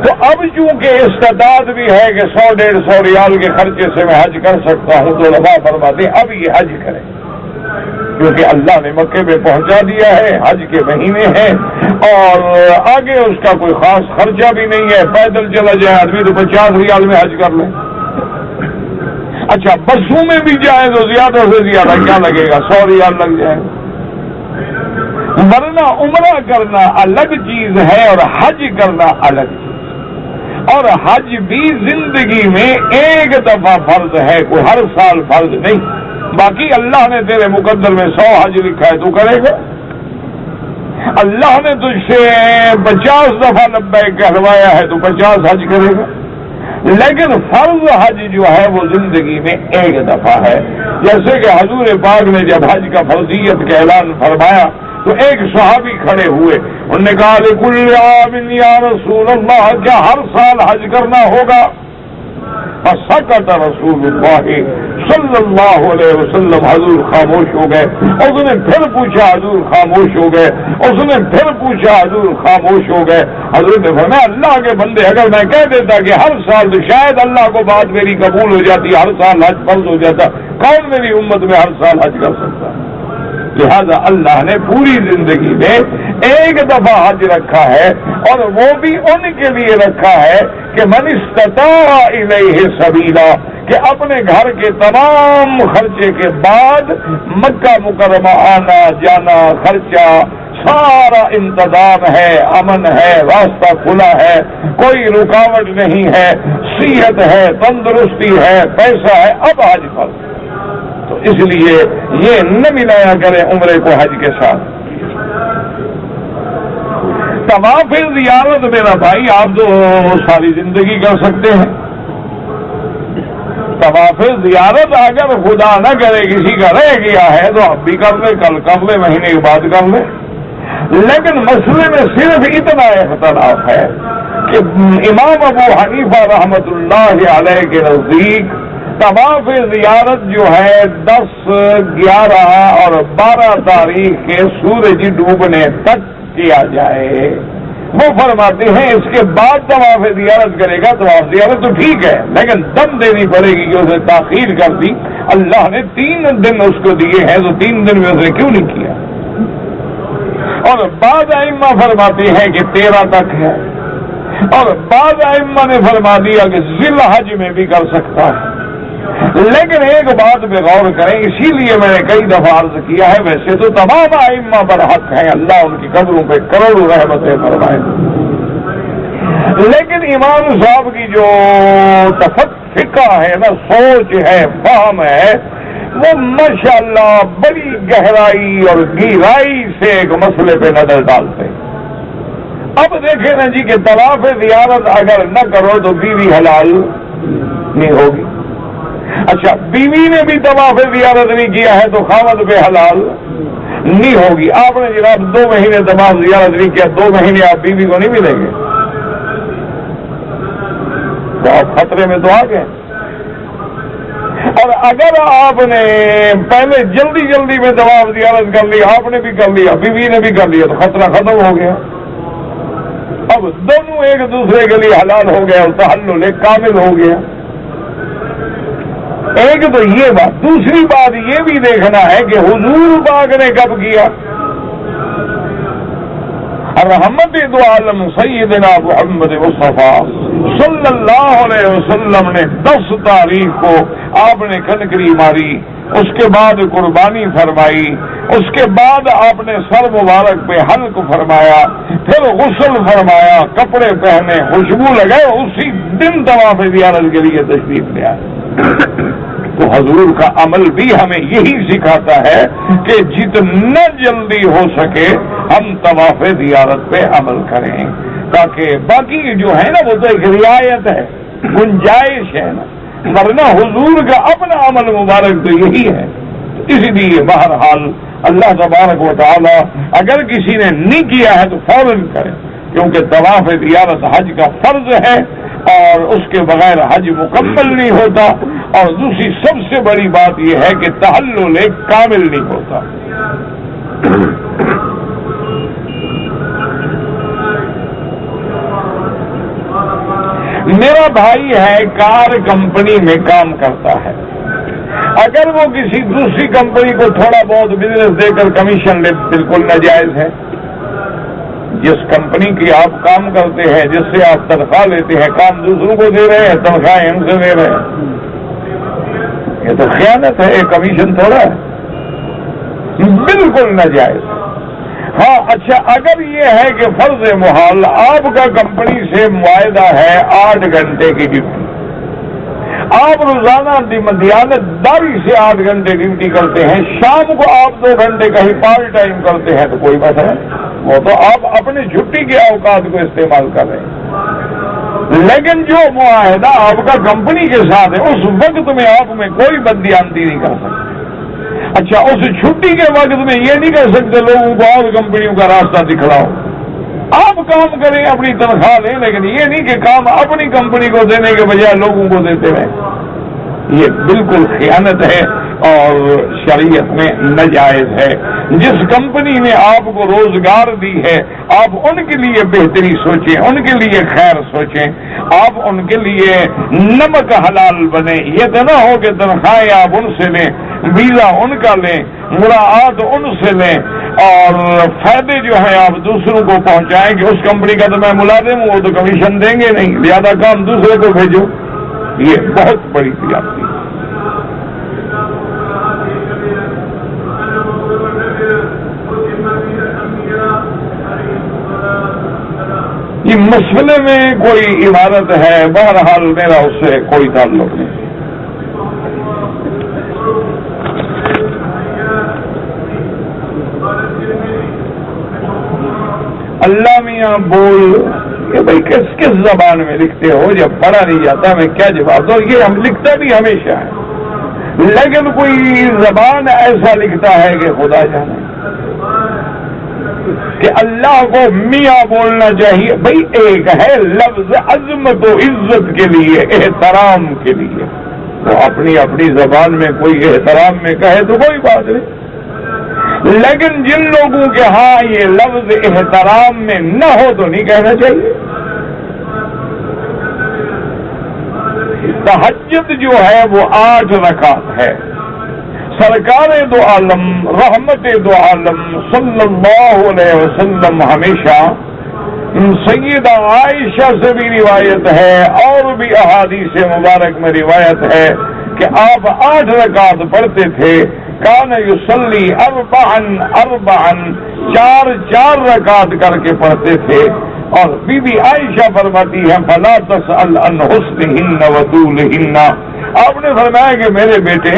تو اب چونکہ استطاعت بھی ہے کہ 100-150 ریال کے خرچے سے میں حج کر سکتا ہوں, تو علماء فرماتے ہیں اب یہ حج کریں, کیونکہ اللہ نے مکے میں پہنچا دیا ہے, حج کے مہینے ہیں اور آگے اس کا کوئی خاص خرچہ بھی نہیں ہے. پیدل چلا جائے آدمی تو 50 ریال میں حج کر لیں. اچھا بسوں میں بھی جائے تو زیادہ سے زیادہ کیا لگے گا, 100 ریال لگ جائے. ورنہ عمرہ کرنا الگ چیز ہے اور حج کرنا الگ چیز, اور حج بھی زندگی میں ایک دفعہ فرض ہے, کوئی ہر سال فرض نہیں. باقی اللہ نے تیرے مقدر میں 100 حج لکھا ہے تو کرے گا. اللہ نے تجھ سے 50 دفعہ لبیک کہلوایا ہے تو 50 حج کرے گا. لیکن فرض حج جو ہے وہ زندگی میں ایک دفعہ ہے. جیسے کہ حضور پاک نے جب حج کا فرضیت کا اعلان فرمایا تو ایک صحابی کھڑے ہوئے, انہوں نے کہا لکل عام یا رسول اللہ, کیا ہر سال حج کرنا ہوگا؟ فسکت رسول اللہ صلی اللہ علیہ وسلم, حضور خاموش ہو گئے. اس نے پھر پوچھا, حضور خاموش ہو گئے. اس نے پھر پوچھا, حضور خاموش ہو گئے. حضور نے فرمایا اللہ کے بندے, اگر میں کہہ دیتا کہ ہر سال تو شاید اللہ کو بات میری قبول ہو جاتی, ہر سال حج فرض ہو جاتا, کون میری امت میں ہر سال حج کر سکتا؟ لہذا اللہ نے پوری زندگی میں ایک دفعہ حج رکھا ہے, اور وہ بھی ان کے لیے رکھا ہے کہ من استطاع الیہ سبیلا, کہ اپنے گھر کے تمام خرچے کے بعد مکہ مکرمہ آنا جانا خرچہ سارا انتظام ہے, امن ہے, راستہ کھلا ہے, کوئی رکاوٹ نہیں ہے, صحت ہے, تندرستی ہے, پیسہ ہے, اب حج فرض. تو اس لیے یہ نہ ملایا کریں عمرے کو حج کے ساتھ. طواف زیارت میرا بھائی آپ تو ساری زندگی کر سکتے ہیں. طواف زیارت اگر خدا نہ کرے کسی کا رہ گیا ہے تو اب بھی کر لے, کل کر لے, مہینے کے بعد کر لے. لیکن مسئلے میں صرف اتنا اختلاف ہے کہ امام ابو حنیفہ رحمت اللہ علیہ کے نزدیک طواف زیارت جو ہے 10، 11 اور 12 تاریخ کے سورج ڈوبنے تک کیا جائے۔ وہ فرماتے ہیں اس کے بعد طواف زیارت کرے گا، طواف زیارت تو ٹھیک ہے لیکن دم دینی پڑے گی کہ اسے تاخیر کر دی۔ اللہ نے 3 دن اس کو دیے ہیں تو 3 دن میں اس نے کیوں نہیں کیا؟ اور بعض ائمہ فرماتے ہیں کہ 13 تک ہے، اور بعض ائمہ نے فرما دیا کہ ذی الحج میں بھی کر سکتا ہے۔ لیکن ایک بات پہ غور کریں، اسی لیے میں نے کئی دفعہ عرض کیا ہے، ویسے تو تمام ائمہ پر حق ہیں، اللہ ان کی قبروں پہ کروڑوں رحمتیں فرمائے، لیکن امام صاحب کی جو فقہ ہے نا، سوچ ہے، فہم ہے، وہ ماشاءاللہ بڑی گہرائی اور گہرائی سے ایک مسئلے پہ نظر ڈالتے ہیں۔ اب دیکھیں نا جی کہ طواف زیارت اگر نہ کرو تو بیوی حلال نہیں ہوگی۔ اچھا، بیوی نے بھی طواف زیارت نہیں کیا ہے تو خاوند پہ حلال نہیں ہوگی۔ آپ نے جناب 2 مہینے طواف زیارت نہیں کیا، 2 مہینے آپ بیوی کو نہیں ملیں گے تو آپ خطرے میں تو آ گئے۔ اور اگر آپ نے پہلے جلدی جلدی میں طواف زیارت کر لی، آپ نے بھی کر لیا، بیوی نے بھی کر لیا، تو خطرہ ختم ہو گیا۔ اب دونوں ایک دوسرے کے لیے حلال ہو گیا اور تحلل کامل ہو گیا۔ ایک تو یہ بات، دوسری بات یہ بھی دیکھنا ہے کہ حضور پاک نے کب کیا۔ رحمت دو عالم سیدنا محمد مصطفیٰ صلی اللہ علیہ وسلم نے 10 تاریخ کو آپ نے کنکری ماری، اس کے بعد قربانی فرمائی، اس کے بعد آپ نے سر مبارک پہ حلق فرمایا، پھر غسل فرمایا، کپڑے پہنے، خوشبو لگائے، اسی دن طواف زیارت کے لیے تشریف لے آئے۔ تو حضور کا عمل بھی ہمیں یہی سکھاتا ہے کہ جتنا جلدی ہو سکے ہم طواف زیارت پہ عمل کریں، تاکہ باقی جو ہے نا وہ تو ایک رعایت ہے، گنجائش ہے نا، ورنہ حضور کا اپنا عمل مبارک تو یہی ہے۔ اس لیے بہرحال اللہ تبارک و تعالی اگر کسی نے نہیں کیا ہے تو فوراً کرے، کیونکہ طواف زیارت حج کا فرض ہے اور اس کے بغیر حج مکمل نہیں ہوتا، اور دوسری سب سے بڑی بات یہ ہے کہ تحلل کامل نہیں ہوتا۔ میرا بھائی ہے، کار کمپنی میں کام کرتا ہے، اگر وہ کسی دوسری کمپنی کو تھوڑا بہت بزنس دے کر کمیشن لے، بالکل ناجائز ہے۔ جس کمپنی کی آپ کام کرتے ہیں، جس سے آپ تنخواہ لیتے ہیں، کام دوسروں کو دے رہے ہیں، تنخواہیں ہم سے لے رہے ہیں، یہ تو خیانت ہے، کمیشن تھوڑا ہے، بالکل ناجائز۔ ہاں اچھا، اگر یہ ہے کہ فرض محال آپ کا کمپنی سے معاہدہ ہے 8 گھنٹے کی ڈیوٹی، آپ روزانہ دیانتداری سے 8 گھنٹے ڈیوٹی کرتے ہیں، شام کو آپ 2 گھنٹے کہیں پارٹ ٹائم کرتے ہیں تو کوئی مسئلہ نہیں، وہ تو آپ اپنی چھٹی کے اوقات کو استعمال کر رہے ہیں۔ لیکن جو معاہدہ آپ کا کمپنی کے ساتھ ہے، اس وقت میں آپ میں کوئی بددیانتی نہیں کر سکتے۔ اچھا، اس چھٹی کے وقت میں یہ نہیں کر سکتے لوگوں کو اور کمپنیوں کا راستہ دکھلاؤ، آپ کام کریں، اپنی تنخواہ لیں، لیکن یہ نہیں کہ کام اپنی کمپنی کو دینے کے بجائے لوگوں کو دیتے رہیں، یہ بالکل خیانت ہے اور شریعت میں ناجائز ہے۔ جس کمپنی نے آپ کو روزگار دی ہے، آپ ان کے لیے بہتری سوچیں، ان کے لیے خیر سوچیں، آپ ان کے لیے نمک حلال بنے۔ یہ تو نہ ہو کہ تنخواہیں آپ ان سے لیں، ویزا ان کا لیں، مراعات ان سے لیں، اور فائدے جو ہیں آپ دوسروں کو پہنچائیں کہ اس کمپنی کا تو میں ملازم ہوں، وہ تو کمیشن دیں گے نہیں، زیادہ کام دوسرے کو بھیجو۔ یہ بہت بڑی زیادتی ہے۔ یہ مسئلے میں کوئی عبارت ہے، بہرحال میرا اس سے کوئی تعلق نہیں۔ اللہ میاں بول، کہ بھائی کس زبان میں لکھتے ہو، جب پڑھا نہیں جاتا میں کیا جواب دوں؟ یہ ہم لکھتا بھی ہمیشہ ہے، لیکن کوئی زبان ایسا لکھتا ہے کہ خدا جانے کہ اللہ کو میاں بولنا چاہیے۔ بھائی ایک ہے لفظ عظمت و عزت کے لیے، احترام کے لیے، تو اپنی اپنی زبان میں کوئی احترام میں کہے تو کوئی بات نہیں، لیکن جن لوگوں کے ہاں یہ لفظ احترام میں نہ ہو تو نہیں کہنا چاہیے۔ تہجد جو ہے وہ 8 رکعت ہے۔ سرکار دو عالم رحمت دو عالم صلی اللہ علیہ وسلم ہمیشہ سیدہ عائشہ سے بھی روایت ہے اور بھی احادیث مبارک میں روایت ہے کہ آپ 8 رکعت پڑھتے تھے۔ کان یصلی اربعا 4 رکعت کر کے پڑھتے تھے۔ اور بی بی عائشہ فرماتی ہے فلا تسأل عن حسنہن وطولہن، آپ نے فرمایا کہ میرے بیٹے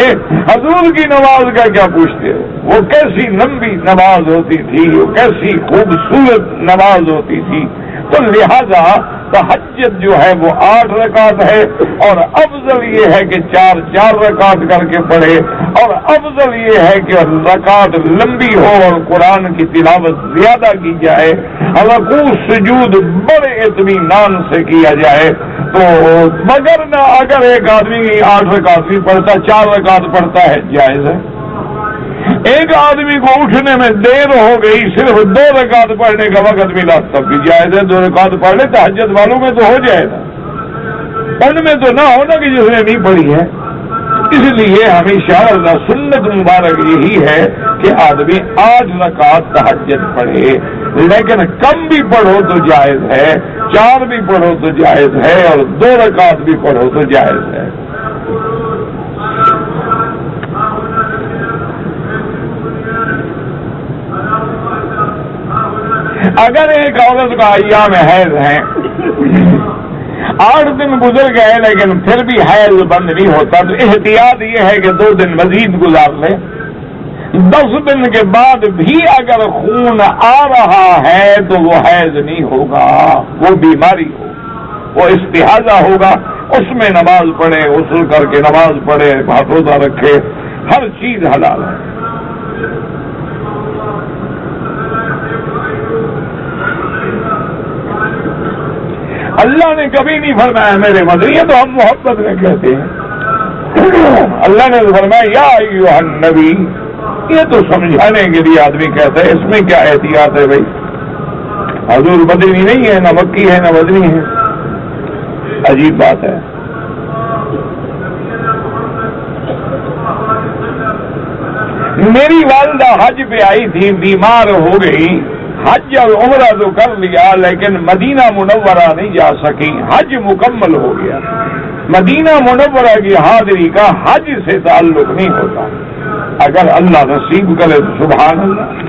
حضور کی نماز کا کیا پوچھتے ہو، وہ کیسی لمبی نماز ہوتی تھی، وہ کیسی خوبصورت نماز ہوتی تھی۔ تو لہذا تہجد جو ہے وہ 8 رکعت ہے، اور افضل یہ ہے کہ 4 رکعت کر کے پڑھے، اور افضل یہ ہے کہ رکعت لمبی ہو اور قرآن کی تلاوت زیادہ کی جائے، رکوع سجود بڑے اطمینان سے کیا جائے۔ تو مگر نہ اگر ایک آدمی 8 رکعت بھی پڑھتا 4 رکعت پڑھتا ہے جائز ہے۔ ایک آدمی کو اٹھنے میں دیر ہو گئی، صرف 2 رکعت پڑھنے کا وقت ملا تب بھی جائز ہے، 2 رکعت پڑھ لے، تہجد والوں میں تو ہو جائے گا، ان میں تو نہ ہونا کہ جس نے نہیں پڑھی ہے۔ اس لیے ہمیشہ سنت مبارک یہی ہے کہ آدمی 8 رکعت تہجد پڑھے، لیکن کم بھی پڑھو تو جائز ہے، 4 بھی پڑھو تو جائز ہے، اور 2 رکعت بھی پڑھو تو جائز ہے۔ اگر ایک عورت کا ایام حیض ہے، 8 دن گزر گئے لیکن پھر بھی حیض بند نہیں ہوتا، تو احتیاط یہ ہے کہ 2 دن مزید گزار لے۔ 10 دن کے بعد بھی اگر خون آ رہا ہے تو وہ حیض نہیں ہوگا، وہ بیماری ہو، وہ استحاضہ ہوگا، اس میں نماز پڑھے، غسل کر کے نماز پڑھے، روزہ رکھے، ہر چیز حلال ہے۔ اللہ نے کبھی نہیں فرمایا میرے مدنی، تو ہم محبت میں کہتے ہیں، اللہ نے فرمایا یا ایھا النبی، یہ تو سمجھانے کے لیے آدمی کہتا ہے، اس میں کیا احتیاط ہے بھائی؟ حضور مدنی نہیں ہے، نہ مکی ہے، نہ مدنی ہے، عجیب بات ہے۔ میری والدہ حج پہ آئی تھی، بیمار ہو گئی، حج اور عمرہ تو کر لیا لیکن مدینہ منورہ نہیں جا سکی، حج مکمل ہو گیا۔ مدینہ منورہ کی حاضری کا حج سے تعلق نہیں ہوتا، اگر اللہ نصیب کرے تو سبحان اللہ۔